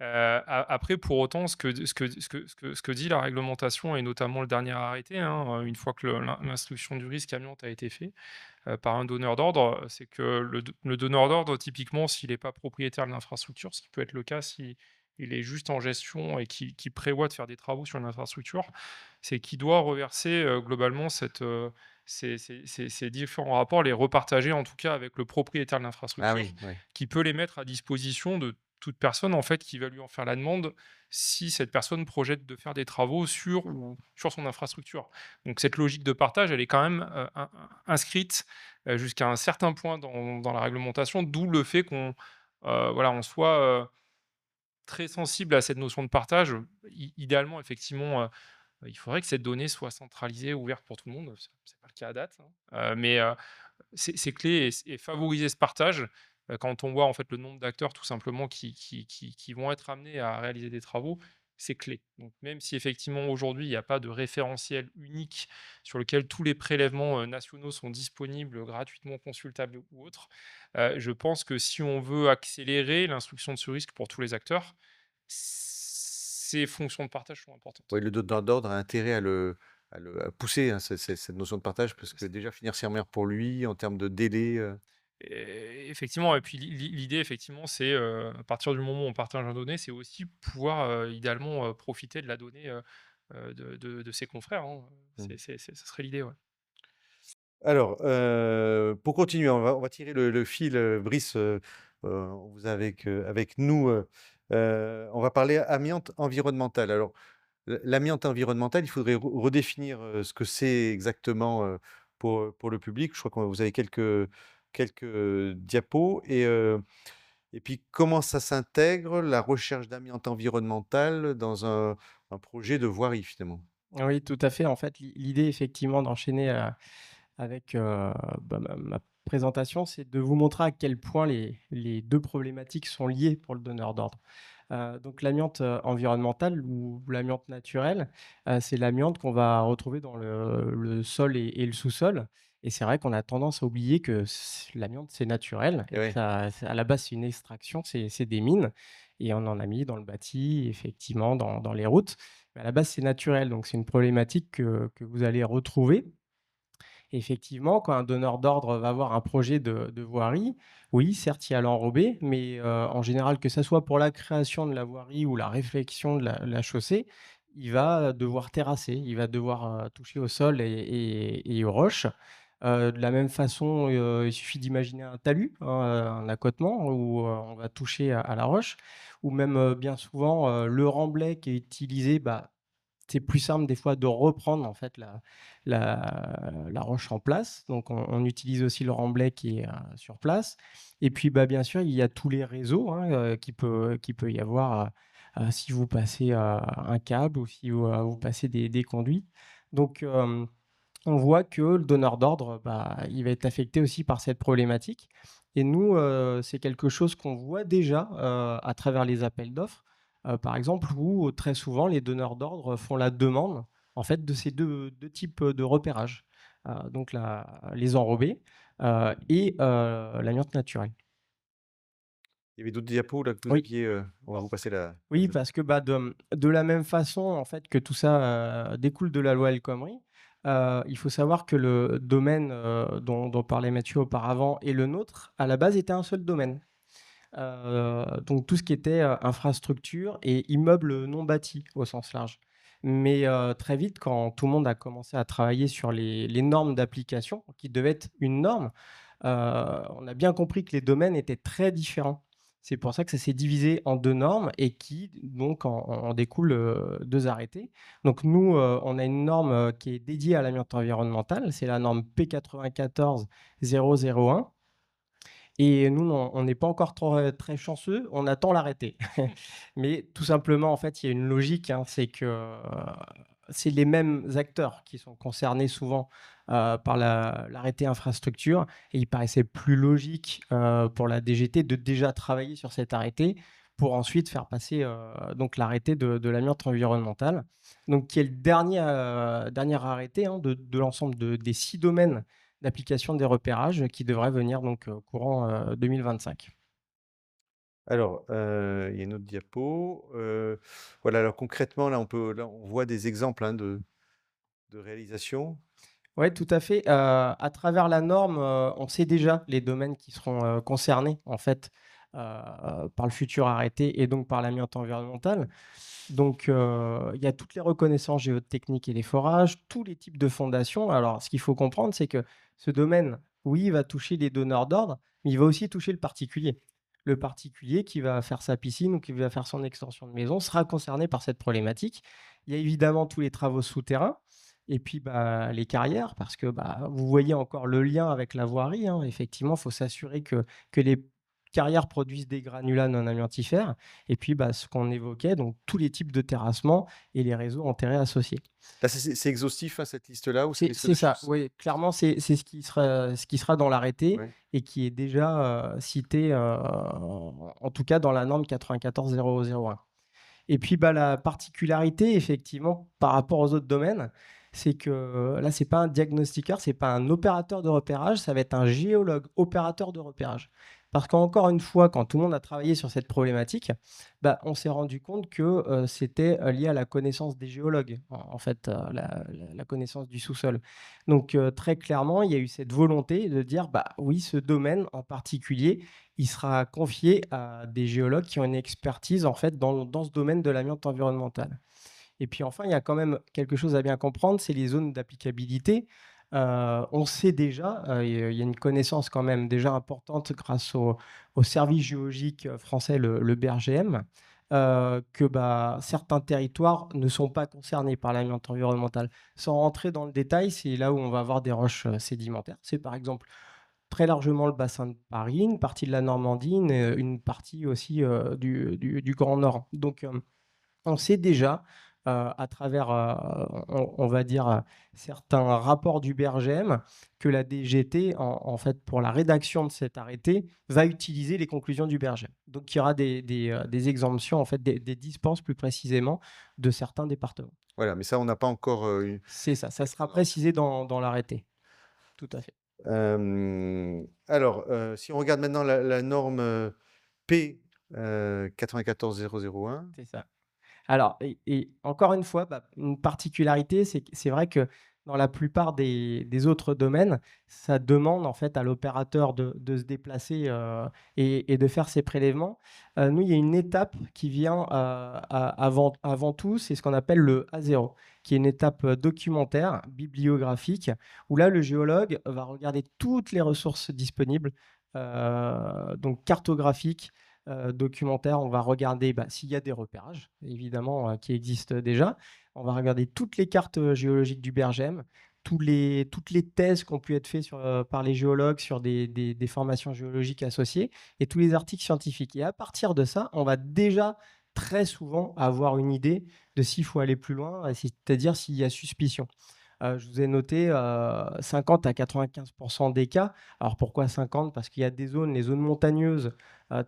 Après, pour autant, ce que dit la réglementation et notamment le dernier arrêté, hein, une fois que l'instruction du risque amiante a été fait par un donneur d'ordre, c'est que le donneur d'ordre, typiquement, s'il n'est pas propriétaire de l'infrastructure, ce qui peut être le cas si il est juste en gestion et qui prévoit de faire des travaux sur une infrastructure, c'est qu'il doit reverser globalement ces différents rapports, les repartager en tout cas avec le propriétaire de Ah l'infrastructure, oui, oui. qui peut les mettre à disposition de toute personne en fait qui va lui en faire la demande si cette personne projette de faire des travaux sur son infrastructure. Donc cette logique de partage, elle est quand même inscrite jusqu'à un certain point dans la réglementation, d'où le fait qu'on voilà, on soit très sensible à cette notion de partage. Idéalement, effectivement, il faudrait que cette donnée soit centralisée, ouverte pour tout le monde. C'est pas le cas à date, hein. Mais c'est clé et favoriser ce partage, quand on voit en fait le nombre d'acteurs tout simplement qui vont être amenés à réaliser des travaux, c'est clé. Donc même si effectivement aujourd'hui il n'y a pas de référentiel unique sur lequel tous les prélèvements nationaux sont disponibles, gratuitement consultables ou autres, je pense que si on veut accélérer l'instruction de ce risque pour tous les acteurs, ces fonctions de partage sont importantes. Oui, le donneur d'ordre a intérêt à pousser, hein, cette notion de partage parce que déjà financièrement pour lui, en termes de délai, Effectivement, et puis l'idée, effectivement, c'est à partir du moment où on partage une donnée, c'est aussi pouvoir idéalement profiter de la donnée de ses confrères, hein. Mmh. Ça serait l'idée, ouais. Alors, pour continuer, on va tirer le fil, Brice, on vous a avec nous, on va parler amiante environnementale. Alors, l'amiante environnementale, il faudrait redéfinir, ce que c'est exactement, pour le public. Je crois que vous avez quelques diapos et puis comment ça s'intègre, la recherche d'amiante environnementale dans un projet de voirie, finalement? Oui, tout à fait. En fait, l'idée effectivement d'enchaîner, avec, ma présentation, c'est de vous montrer à quel point les 2 problématiques sont liées pour le donneur d'ordre. Donc l'amiante, environnementale ou l'amiante naturelle, c'est l'amiante qu'on va retrouver dans le sol et le sous-sol et c'est vrai qu'on a tendance à oublier que l'amiante, c'est naturel Et et que ouais. ça à la base, c'est une extraction, c'est des mines et on en a mis dans le bâti, effectivement, dans les routes. Mais à la base, c'est naturel, donc c'est une problématique que vous allez retrouver. Effectivement, quand un donneur d'ordre va avoir un projet de voirie, oui, certes, il y a l'enrobé, mais en général, que ça soit pour la création de la voirie ou la réflexion de la chaussée, il va devoir terrasser, il va devoir, toucher au sol et aux roches. De la même façon, il suffit d'imaginer un talus, hein, un accotement où, on va toucher à la roche ou même, bien souvent, le remblai qui est utilisé, bah, c'est plus simple des fois de reprendre en fait la roche en place. Donc on utilise aussi le remblai qui est, sur place et puis, bah, bien sûr, il y a tous les réseaux, hein, qui peut y avoir, si vous passez, un câble ou si vous passez des conduits. Donc on voit que le donneur d'ordre, bah, il va être affecté aussi par cette problématique et nous, c'est quelque chose qu'on voit déjà, à travers les appels d'offres, par exemple, où très souvent les donneurs d'ordre font la demande, en fait, de ces deux types, de repérage. Donc les enrobés, et l'amiante naturel. Il y avait d'autres diapos là que vous Oui. aviez, on va vous passer la Oui, parce que, bah, de la même façon, en fait, que tout ça, découle de la loi El Khomri, il faut savoir que le domaine, dont parlait Mathieu auparavant et le nôtre, à la base, était un seul domaine. Donc tout ce qui était, infrastructure et immeubles non bâtis au sens large. Mais, très vite, quand tout le monde a commencé à travailler sur les normes d'application, qui devaient être une norme, on a bien compris que les domaines étaient très différents. C'est pour ça que ça s'est divisé en 2 normes et qui donc en découlent, 2 arrêtés. Donc nous, on a une norme, qui est dédiée à l'amiante environnementale, c'est la norme P94 001 et nous, on n'est pas encore très chanceux, on attend l'arrêté. Mais tout simplement, en fait, il y a une logique, hein, c'est que, c'est les mêmes acteurs qui sont concernés souvent, par l'arrêté infrastructure et il paraissait plus logique, pour la DGT de déjà travailler sur cet arrêté pour ensuite faire passer, donc l'arrêté de l'amiante environnementale. Donc qui est le dernier arrêté, hein, de l'ensemble des 6 domaines d'application des repérages qui devrait venir donc, courant, 2025. alors, il y a une autre diapo, voilà, alors concrètement là on voit des exemples, hein, de réalisation. Ouais, tout à fait. À travers la norme, on sait déjà les domaines qui seront, concernés en fait, par le futur arrêté et donc par l'amiante environnementale. Donc, il y a toutes les reconnaissances géotechniques et les forages, tous les types de fondations. Alors, ce qu'il faut comprendre, c'est que ce domaine, oui, il va toucher les donneurs d'ordre, mais il va aussi toucher le particulier. Le particulier qui va faire sa piscine ou qui va faire son extension de maison sera concerné par cette problématique. Il y a évidemment tous les travaux souterrains et puis bah, les carrières, parce que bah, vous voyez encore le lien avec la voirie, hein. Effectivement, il faut s'assurer que les carrières produisent des granulats non amiantifères et puis, bah, ce qu'on évoquait, donc tous les types de terrassement et les réseaux enterrés associés. Là c'est exhaustif, hein, cette liste-là ou c'est des C'est ça, choses? oui, clairement, c'est ce qui sera dans l'arrêté Ouais. et qui est déjà, cité, en tout cas dans la norme 94 001. Et puis, bah, la particularité, effectivement, par rapport aux autres domaines, c'est que là, c'est pas un diagnostiqueur, c'est pas un opérateur de repérage, ça va être un géologue opérateur de repérage. Parce qu'encore une fois, quand tout le monde a travaillé sur cette problématique, bah, on s'est rendu compte que c'était lié à la connaissance des géologues, en fait, la connaissance du sous-sol. Donc, très clairement, il y a eu cette volonté de dire, bah oui, ce domaine en particulier, il sera confié à des géologues qui ont une expertise en fait dans ce domaine de l'amiante environnementale. Et puis enfin, il y a quand même quelque chose à bien comprendre, c'est les zones d'applicabilité. On sait déjà, il y a une connaissance quand même déjà importante grâce au service géologique français, le BRGM, que bah, certains territoires ne sont pas concernés par l'amiante environnementale. Sans rentrer dans le détail, c'est là où on va avoir des roches sédimentaires. C'est par exemple très largement le bassin de Paris, une partie de la Normandie, une partie aussi, du Grand Nord. Donc, on sait déjà, à travers, on va dire, certains rapports du BRGM, que la DGT, en fait, pour la rédaction de cet arrêté, va utiliser les conclusions du BRGM. Donc il y aura des exemptions, en fait, des dispenses plus précisément de certains départements. Voilà, mais ça on n'a pas encore, eu C'est ça, ça sera précisé dans l'arrêté. Tout à fait. Alors, si on regarde maintenant la norme, P, 94 001. C'est ça. Alors et encore une fois, bah, une particularité, c'est que c'est vrai que dans la plupart des autres domaines, ça demande en fait à l'opérateur de se déplacer, et de faire ses prélèvements. Nous, il y a une étape qui vient, avant tout, c'est ce qu'on appelle le A0, qui est une étape, documentaire, bibliographique, où là, le géologue va regarder toutes les ressources disponibles, donc cartographiques, documentaire, on va regarder, bah, s'il y a des repérages, évidemment, qui existent déjà. On va regarder toutes les cartes, géologiques du Berghem, toutes les thèses qui ont pu être faites par les géologues sur des formations géologiques associées et tous les articles scientifiques. Et à partir de ça, on va déjà très souvent avoir une idée de s'il faut aller plus loin, c'est-à-dire s'il y a suspicion. Je vous ai noté, 50 à 95 des cas. Alors pourquoi 50? Parce qu'il y a des zones, les zones montagneuses,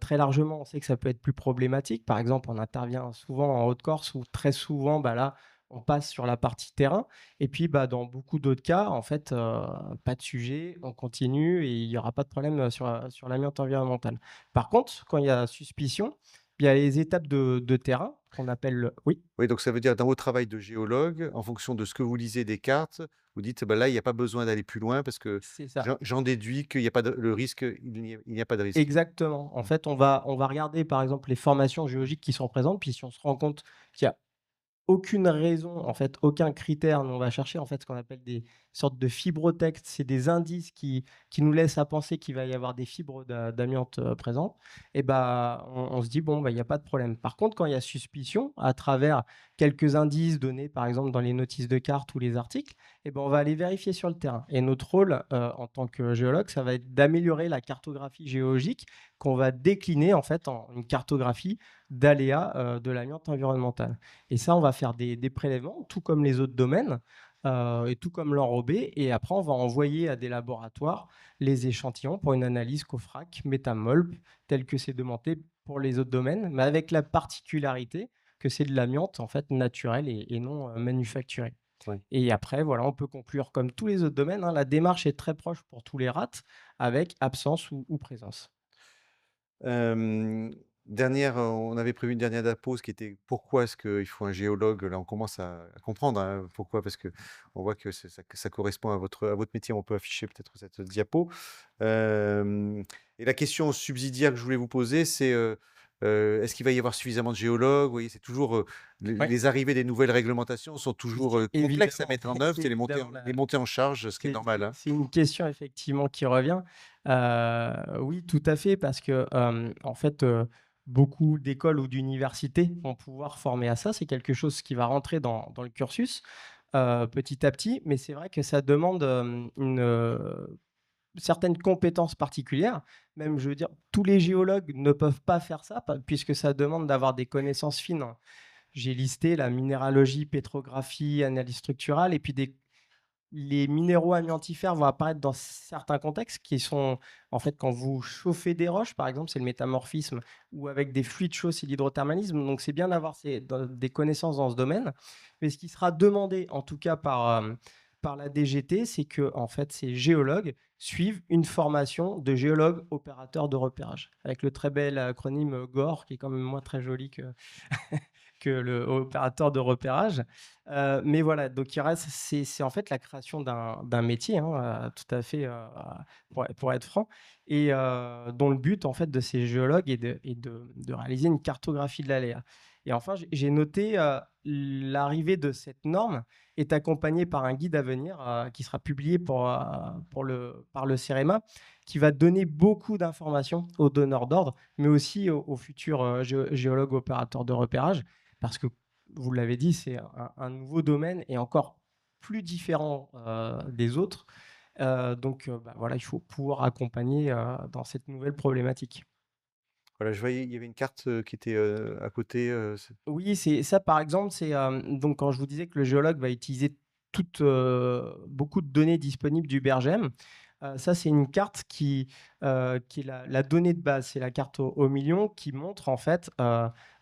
très largement, on sait que ça peut être plus problématique. Par exemple, on intervient souvent en Haute-Corse où très souvent, bah, là, on passe sur la partie terrain. Et puis, bah, dans beaucoup d'autres cas, en fait, pas de sujet, on continue et il n'y aura pas de problème sur l'amiante environnementale. Par contre, quand il y a suspicion, il y a les étapes de terrain qu'on appelle. Oui, Oui, donc ça veut dire dans votre travail de géologue, en fonction de ce que vous lisez des cartes, vous dites: «Bah, là, il n'y a pas besoin d'aller plus loin parce que c'est ça. j'en déduis qu'il y a pas de le risque, il n'y a pas de risque». Exactement. En fait, on va regarder, par exemple, les formations géologiques qui sont présentes. Puis si on se rend compte qu'il y a aucune raison, en fait, aucun critère. Nous, on va chercher en fait ce qu'on appelle des sortes de fibrotextes. C'est des indices qui nous laissent à penser qu'il va y avoir des fibres d'amiante présentes. Et bah, on se dit, bon, bah, il n'y a pas de problème. Par contre, quand il y a suspicion, à travers quelques indices donnés, par exemple, dans les notices de cartes ou les articles, et ben, on va aller vérifier sur le terrain. Et notre rôle en tant que géologue, ça va être d'améliorer la cartographie géologique qu'on va décliner en fait en une cartographie d'aléas de l'amiante environnementale. Et ça, on va faire des prélèvements, tout comme les autres domaines, et tout comme l'enrobé. Et après, on va envoyer à des laboratoires les échantillons pour une analyse COFRAC, métamolp, tel que c'est demandé pour les autres domaines, mais avec la particularité que c'est de l'amiante en fait naturelle et non manufacturée. Ouais. Et après, voilà, on peut conclure comme tous les autres domaines, hein, la démarche est très proche pour tous les rats, avec absence ou présence. Hem, on avait prévu une dernière pause qui était: pourquoi est-ce qu'il faut un géologue? Là, on commence à comprendre, hein, pourquoi, parce qu'on voit que ça correspond à votre métier. On peut afficher peut-être cette diapo. Hem et la question subsidiaire que je voulais vous poser, c'est, est-ce qu'il va y avoir suffisamment de géologues? Vous voyez, c'est toujours, Ouais, les arrivées des nouvelles réglementations sont toujours, c'est complexes à évidemment, mettre en œuvre. c'est C'est évidemment les montées en charge, ce qui est normal, hein. c'est une question effectivement qui revient. Oui, tout à fait, parce que, en fait, beaucoup d'écoles ou d'universités vont pouvoir former à ça. C'est quelque chose qui va rentrer dans le cursus, petit à petit, mais c'est vrai que ça demande, certaines compétences particulières. Même, je veux dire, tous les géologues ne peuvent pas faire ça, puisque ça demande d'avoir des connaissances fines. J'ai listé la minéralogie, pétrographie, analyse structurale, et puis les minéraux amiantifères vont apparaître dans certains contextes qui sont, en fait, quand vous chauffez des roches, par exemple, c'est le métamorphisme, ou avec des fluides chauds, c'est l'hydrothermalisme. Donc, c'est bien d'avoir des connaissances dans ce domaine. Mais ce qui sera demandé, en tout cas par la DGT, c'est que, en fait, ces géologues suivent une formation de géologue opérateur de repérage, avec le très bel acronyme GOR, qui est quand même moins très joli que le opérateur de repérage. Mais voilà, donc il reste, c'est en fait la création d'un métier, hein, tout à fait, pour être franc, et dont le but en fait de ces géologues est de réaliser une cartographie de l'aléa. Et enfin, j'ai noté l'arrivée de cette norme est accompagnée par un guide à venir qui sera publié par le CEREMA, qui va donner beaucoup d'informations aux donneurs d'ordre, mais aussi aux futurs géologues opérateurs de repérage, parce que, vous l'avez dit, c'est un nouveau domaine et encore plus différent des autres. Donc, bah, voilà, il faut pouvoir accompagner dans cette nouvelle problématique. Voilà, je voyais, il y avait une carte, qui était, à côté, Oui, c'est ça, par exemple, c'est donc quand je vous disais que le géologue va utiliser beaucoup de données disponibles du Bergem, ça, c'est une carte qui est la donnée de base. C'est la carte au million qui montre en fait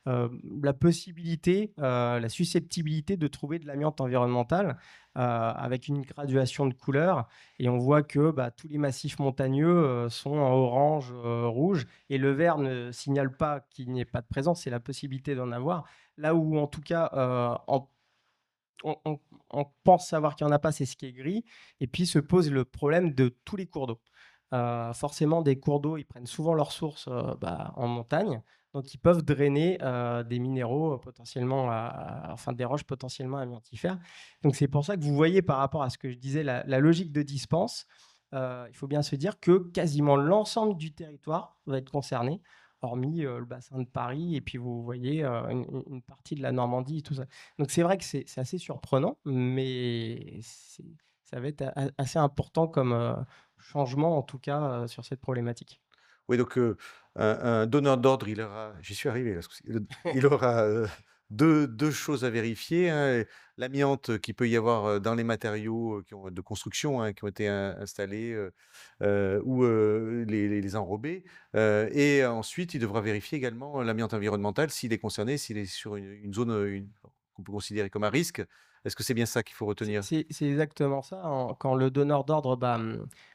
la possibilité, la susceptibilité de trouver de l'amiante environnementale avec une graduation de couleurs. Et on voit que bah, tous les massifs montagneux sont en orange, rouge, et le vert ne signale pas qu'il n'y ait pas de présence, c'est la possibilité d'en avoir. Là où, en tout cas, on pense savoir qu'il n'y en a pas, c'est ce qui est gris. Et puis se pose le problème de tous les cours d'eau. Forcément, des cours d'eau, ils prennent souvent leur source bah, en montagne. Donc, ils peuvent drainer des minéraux potentiellement, enfin des roches potentiellement amiantifères. Donc, c'est pour ça que vous voyez par rapport à ce que je disais, la logique de dispense, il faut bien se dire que quasiment l'ensemble du territoire va être concerné, hormis le bassin de Paris, et puis vous voyez une partie de la Normandie et tout ça. Donc c'est vrai que c'est assez surprenant, mais ça va être assez important comme changement, en tout cas, sur cette problématique. oui, donc, un donneur d'ordre, il aura, j'y suis arrivé là, ce coup-ci. Il aura, 2 choses à vérifier, hein, l'amiante qu'il peut y avoir, dans les matériaux, qui ont de construction, hein, qui ont été installés, ou, les enrobés, et ensuite il devra vérifier également l'amiante environnementale s'il est concerné, s'il est sur une zone, qu'on peut considérer comme un risque. Est-ce que c'est bien ça qu'il faut C'est retenir? c'est c'est exactement ça, quand le donneur d'ordre,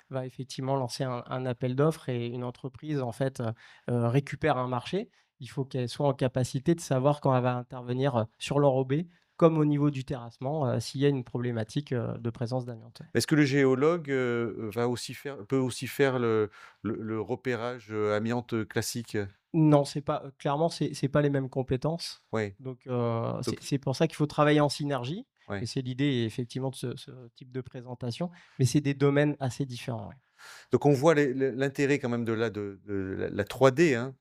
va effectivement lancer un appel d'offres et une entreprise, en fait, récupère un marché, il faut qu'elle soit en capacité de savoir quand elle va intervenir, sur l'enrobé, comme au niveau du terrassement, s'il y a une problématique, de présence d'amiante. Est-ce que le géologue, peut aussi faire le repérage, amiante, classique? Non, c'est pas clairement, c'est pas les mêmes compétences. Oui, Donc, c'est donc c'est pour ça qu'il faut travailler en synergie et ouais. c'est l'idée effectivement de ce type de présentation, mais c'est des domaines assez différents, ouais. Donc on voit l'intérêt quand même de la 3D, hein,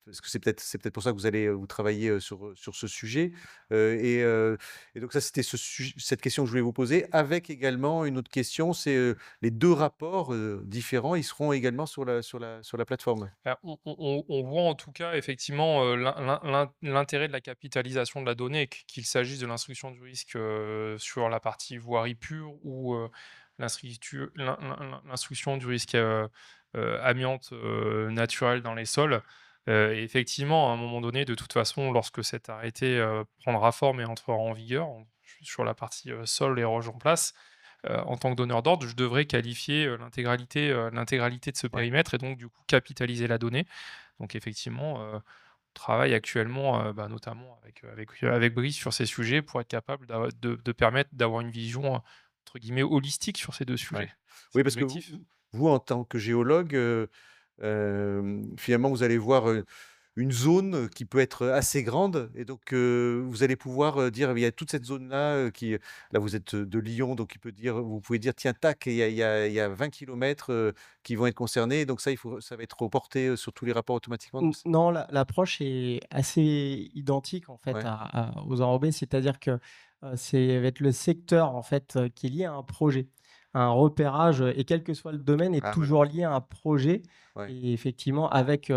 parce que c'est peut-être pour ça que vous travaillez, sur ce sujet, et donc ça c'était cette question que je voulais vous poser, avec également une autre question, c'est, les 2 rapports, différents, ils seront également sur la plateforme? On voit en tout cas effectivement l'intérêt de la capitalisation de la donnée, qu'il s'agisse de l'instruction du risque sur la partie voirie pure ou l'instruction du risque amiante naturelle dans les sols. Et effectivement, à un moment donné, de toute façon, lorsque cet arrêté prendra forme et entrera en vigueur, sur la partie sol et roches en place, en tant que donneur d'ordre, je devrais qualifier l'intégralité de ce Ouais. périmètre et donc du coup capitaliser la donnée. Donc effectivement, on travaille actuellement, notamment avec Brice sur ces sujets pour être capable de permettre d'avoir une vision, entre guillemets «holistique» sur ces 2 Ouais. sujets. C'est Oui, parce que vous l'objectif. vous, en tant que géologue, finalement, vous allez voir, une zone qui peut être assez grande et donc vous allez pouvoir, dire: «Il y a toute cette zone-là, qui» là, vous êtes, de Lyon, donc vous pouvez dire: «Tiens, tac, il y a 20 kilomètres, qui vont être concernés», donc ça va être reporté, sur tous les rapports automatiquement, donc Non, l'approche est assez identique en fait ouais. aux enrobés, c'est-à-dire que, c'est va être le secteur en fait, qui est lié à un projet. Un repérage, et quel que soit le domaine est Ah voilà, toujours lié à un projet ouais, et effectivement avec,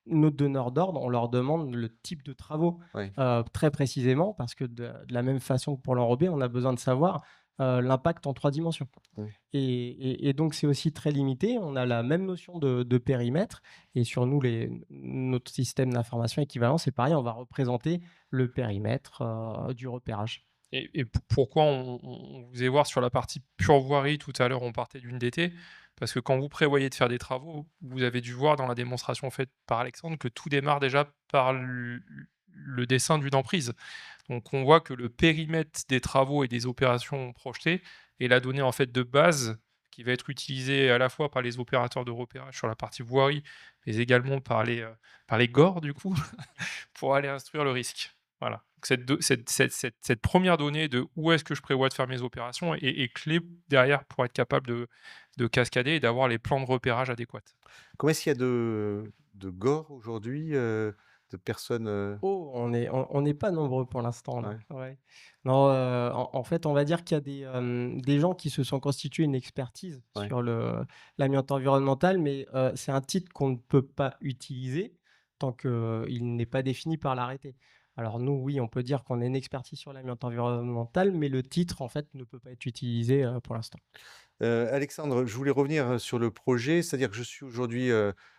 nos donneurs d'ordre, on leur demande le type de travaux, ouais, très précisément parce que de la même façon que pour l'enrobé, on a besoin de savoir, l'impact en 3 dimensions. ouais. Et donc c'est aussi très limité. On a la même notion de périmètre et sur nous, notre système d'information équivalent, c'est pareil, on va représenter le périmètre, du repérage. Et pourquoi on vous allez voir sur la partie pure voirie, tout à l'heure, on partait d'une DT, parce que quand vous prévoyez de faire des travaux, vous avez dû voir dans la démonstration faite par Alexandre que tout démarre déjà par le dessin d'une emprise. Donc on voit que le périmètre des travaux et des opérations projetées est la donnée en fait de base qui va être utilisée à la fois par les opérateurs de repérage sur la partie voirie, mais également par les GOR du coup, pour aller instruire le risque. Voilà. Donc cette première donnée de où est-ce que je prévois de faire mes opérations est clé derrière pour être capable de cascader et d'avoir les plans de repérage adéquats. Combien est-ce qu'il y a de GOR aujourd'hui, de personnes, Oh, on n'est pas nombreux pour l'instant là, ouais, ouais. Non, en fait, on va dire qu'il y a des gens qui se sont constitués une expertise ouais. sur l'amiante environnementale, mais c'est un titre qu'on ne peut pas utiliser tant qu'il n'est pas défini par l'arrêté. Alors nous, oui, on peut dire qu'on a une expertise sur l'amiante environnementale, mais le titre, en fait, ne peut pas être utilisé, pour l'instant. Alexandre, je voulais revenir, sur le projet, c'est-à-dire que je suis aujourd'hui,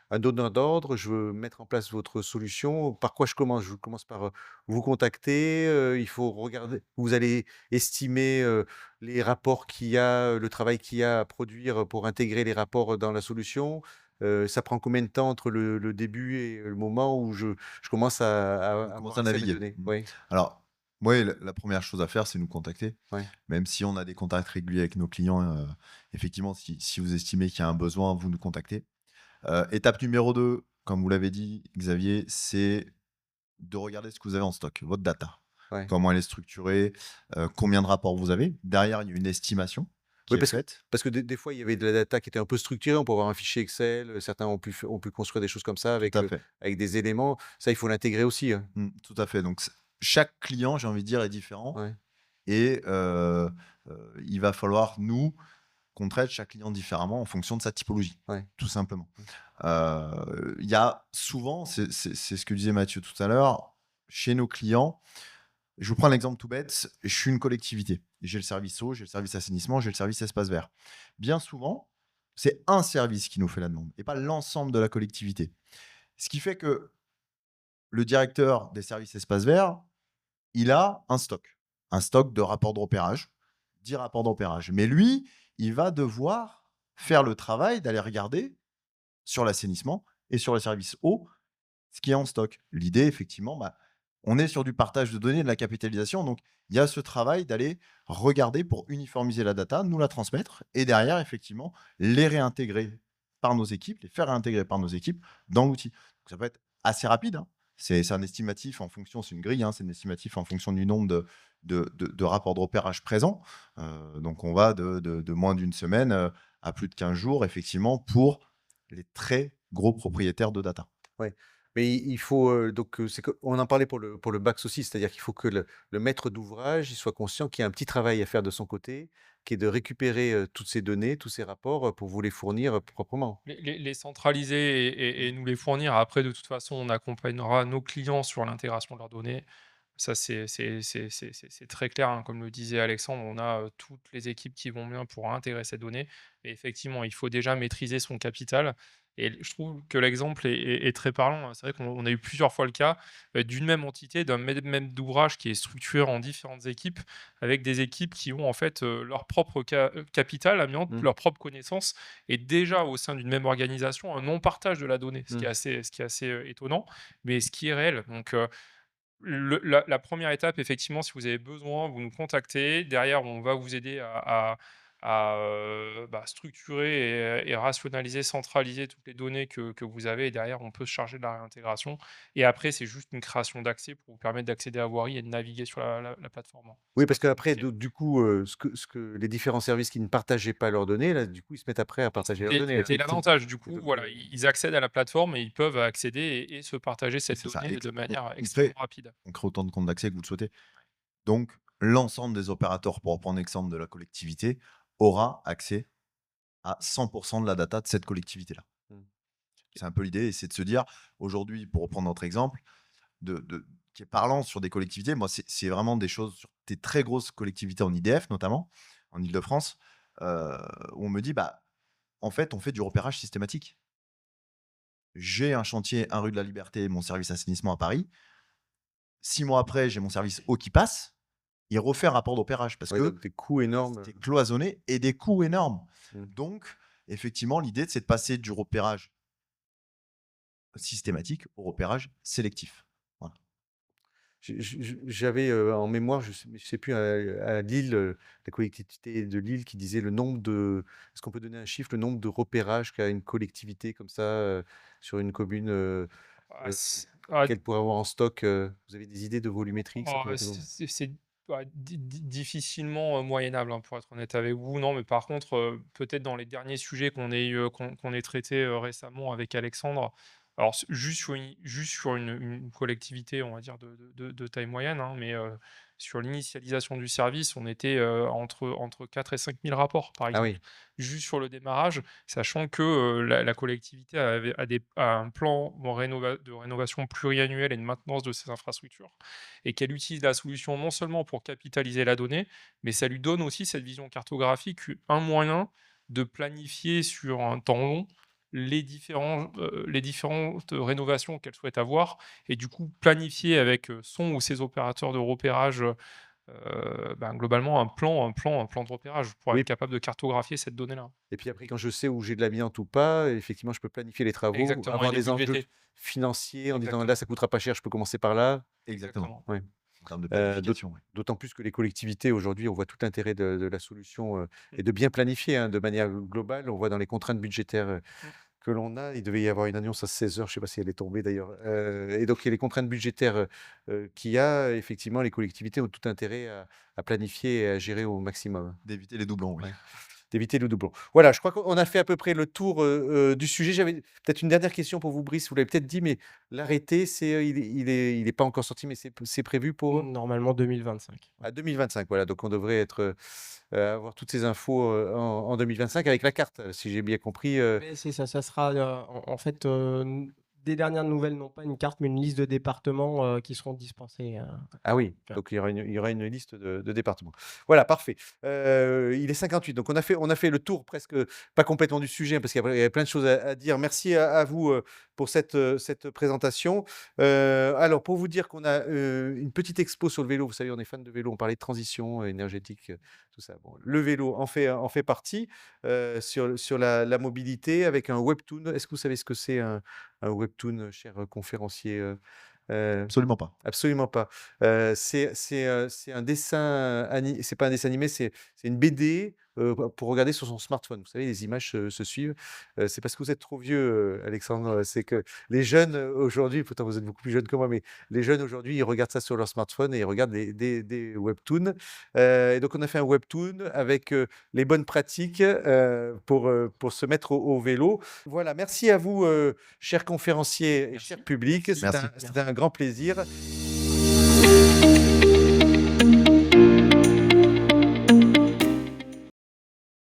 un donneur d'ordre, je veux mettre en place votre solution. Par quoi je commence? Je commence par, vous contacter, il faut regarder vous allez estimer, les rapports qu'il y a, le travail qu'il y a à produire, pour intégrer les rapports, dans la solution. Ça prend combien de temps entre le début et le moment où je commence On à commence avoir à accès à mes naviguer. données? Mmh. Oui, Alors, ouais, la 1re chose à faire, c'est nous contacter. ouais, Même si on a des contacts réguliers avec nos clients, effectivement, si vous estimez qu'il y a un besoin, vous nous contactez. Étape numéro 2, comme vous l'avez dit, Xavier, c'est de regarder ce que vous avez en stock, votre data. ouais. Comment elle est structurée, combien de rapports vous avez. Derrière, il y a une estimation qui Oui, est faite. parce que des fois, il y avait de la data qui était un peu structurée. On peut avoir un fichier Excel, certains ont pu construire des choses comme ça Tout à fait. avec des éléments. Ça, il faut l'intégrer aussi, hein. Tout à fait. Donc, chaque client, j'ai envie de dire, est différent Ouais, et il va falloir, nous, qu'on traite chaque client différemment en fonction de sa typologie, ouais, tout simplement. mmh, Il y a souvent, c'est ce que disait Mathieu tout à l'heure, chez nos clients, je vous prends l'exemple tout bête, je suis une collectivité. J'ai le service eau, j'ai le service assainissement, j'ai le service espace vert. Bien souvent, c'est un service qui nous fait la demande et pas l'ensemble de la collectivité. Ce qui fait que le directeur des services espace vert il a un stock de rapports de repérage, 10 rapports de repérage. Mais lui, il va devoir faire le travail d'aller regarder sur l'assainissement et sur le service eau ce qui est en stock. L'idée, effectivement, on est sur du partage de données, de la capitalisation. Donc, il y a ce travail d'aller regarder pour uniformiser la data, nous la transmettre et derrière, effectivement, les réintégrer par nos équipes, les faire réintégrer par nos équipes dans l'outil. Donc, ça peut être assez rapide, hein. C'est un estimatif en fonction, c'est une grille, hein, c'est un estimatif en fonction du nombre de rapports de repérage présents. Donc, on va de moins d'une semaine à plus de 15 jours, effectivement, pour les très gros propriétaires de data. Ouais. Mais il faut, donc, on en parlait pour le BAX aussi, c'est-à-dire qu'il faut que le maître d'ouvrage, il soit conscient qu'il y a un petit travail à faire de son côté, qui est de récupérer, toutes ces données, tous ces rapports, pour vous les fournir, proprement. Les centraliser et nous les fournir. Après, de toute façon, on accompagnera nos clients sur l'intégration de leurs données. Ça, c'est très clair, hein. Comme le disait Alexandre, on a toutes les équipes qui vont bien pour intégrer ces données. Et effectivement, il faut déjà maîtriser son capital. Et je trouve que l'exemple est très parlant, hein. C'est vrai qu'on a eu plusieurs fois le cas d'une même entité, d'un même d'ouvrage qui est structuré en différentes équipes, avec des équipes qui ont en fait leur propre capital amiante, Mmh. leur propre connaissance, et déjà au sein d'une même organisation, un non-partage de la donnée, ce qui Mmh. est assez étonnant, mais ce qui est réel. Donc, la première étape, effectivement, si vous avez besoin, vous nous contactez. Derrière, on va vous aider à structurer et rationaliser, centraliser toutes les données que vous avez. Et derrière, on peut se charger de la réintégration. Et après, c'est juste une création d'accès pour vous permettre d'accéder à Voirie et de naviguer sur la plateforme, hein. Oui, C'est pas parce très qu'après, compliqué. du coup, ce que les différents services qui ne partageaient pas leurs données, là, du coup, ils se mettent après à partager leurs données, là. C'est l'avantage. Du Et coup, donc, voilà, ils accèdent à la plateforme et ils peuvent accéder et se partager cette C'est ça. donnée de manière On extrêmement rapide. crée autant de comptes d'accès que vous le souhaitez. Donc, l'ensemble des opérateurs, pour reprendre l'exemple de la collectivité, aura accès à 100% de la data de cette collectivité-là. Mmh. C'est un peu l'idée, et c'est de se dire, aujourd'hui, pour reprendre notre exemple, qui est parlant sur des collectivités, moi, c'est vraiment des choses sur des très grosses collectivités en IDF, notamment, en Ile-de-France, où on me dit, en fait, on fait du repérage systématique. J'ai un chantier 1 rue de la Liberté, mon service assainissement à Paris. 6 mois après, j'ai mon service eau qui passe. Il refait un rapport d'opérage parce Ouais, que donc des coûts énormes. c'était cloisonné et des coûts énormes. Mmh. Donc, effectivement, l'idée, c'est de passer du repérage systématique au repérage sélectif. Voilà. J'avais, en mémoire, je sais plus, à Lille, la collectivité de Lille qui disait le nombre de est-ce qu'on peut donner un chiffre, le nombre de repérages qu'a une collectivité comme ça, sur une commune, Ah, heu, ah, qu'elle pourrait avoir en stock, vous avez des idées de volumétrique? Ça Oh, peut représenter c'est difficilement moyennable, hein, pour être honnête avec vous. Non, mais par contre, peut-être dans les derniers sujets qu'on ait traités récemment avec Alexandre, alors juste sur une collectivité, on va dire, de taille moyenne, hein, mais sur l'initialisation du service, on était entre 4 et 5 000 rapports, par Ah exemple, oui. juste sur le démarrage, sachant que la collectivité a un plan de rénovation pluriannuel et de maintenance de ses infrastructures, et qu'elle utilise la solution non seulement pour capitaliser la donnée, mais ça lui donne aussi cette vision cartographique, un moyen de planifier sur un temps long les différentes rénovations qu'elle souhaite avoir, et du coup planifier avec son ou ses opérateurs de repérage globalement un plan de repérage pour être Oui, capable de cartographier cette donnée-là. et puis après quand je sais où j'ai de l'amiante ou pas, effectivement, je peux planifier les travaux, Exactement, et avoir les des enjeux budgéter. financiers en disant: «Là, Exactement, ça coûtera pas cher, je peux commencer par là». Exactement. exactement. Ouais. En termes de D'aut planification, ouais. d'autant plus que les collectivités aujourd'hui, on voit tout l'intérêt de la solution, Mm, et de bien planifier, hein, de manière globale. On voit dans les contraintes budgétaires, mm. que l'on a, il devait y avoir une annonce à 16 heures, je ne sais pas si elle est tombée d'ailleurs, et donc il y a les contraintes budgétaires, qu'il y a, effectivement, les collectivités ont tout intérêt à planifier et à gérer au maximum. D'éviter les doublons, oui. Ouais. D'éviter le doublon. Voilà, je crois qu'on a fait à peu près le tour, du sujet. J'avais peut-être une dernière question pour vous, Brice, vous l'avez peut-être dit, mais l'arrêté, il est pas encore sorti, mais c'est prévu pour? Normalement 2025. Ouais. À 2025, voilà, donc on devrait avoir toutes ces infos, en 2025 avec la carte, si j'ai bien compris, Mais c'est ça, ça sera, en fait, des dernières nouvelles, non pas une carte, mais une liste de départements qui seront dispensés. Ah oui, Faire. donc il y aura une liste de départements. Voilà, parfait. Il est 58, donc on a fait le tour presque, pas complètement du sujet, parce qu'il y avait plein de choses à dire. Merci à vous pour cette présentation. Alors, pour vous dire qu'on a une petite expo sur le vélo, vous savez, on est fan de vélo, on parlait de transition énergétique, tout ça. Bon, le vélo en fait partie sur la mobilité avec un webtoon. Est-ce que vous savez ce que c'est un webtoon, cher conférencier Absolument pas. Absolument pas. C'est un dessin c'est pas un dessin animé, c'est une BD pour regarder sur son smartphone. Vous savez, les images se suivent. C'est parce que vous êtes trop vieux, Alexandre. C'est que les jeunes aujourd'hui, pourtant vous êtes beaucoup plus jeunes que moi, mais les jeunes aujourd'hui, ils regardent ça sur leur smartphone et ils regardent des webtoons. Et donc on a fait un webtoon avec les bonnes pratiques pour se mettre au vélo. Voilà, merci à vous, chers conférenciers et Merci. chers publics. Merci. C'était Merci. c'était un grand plaisir.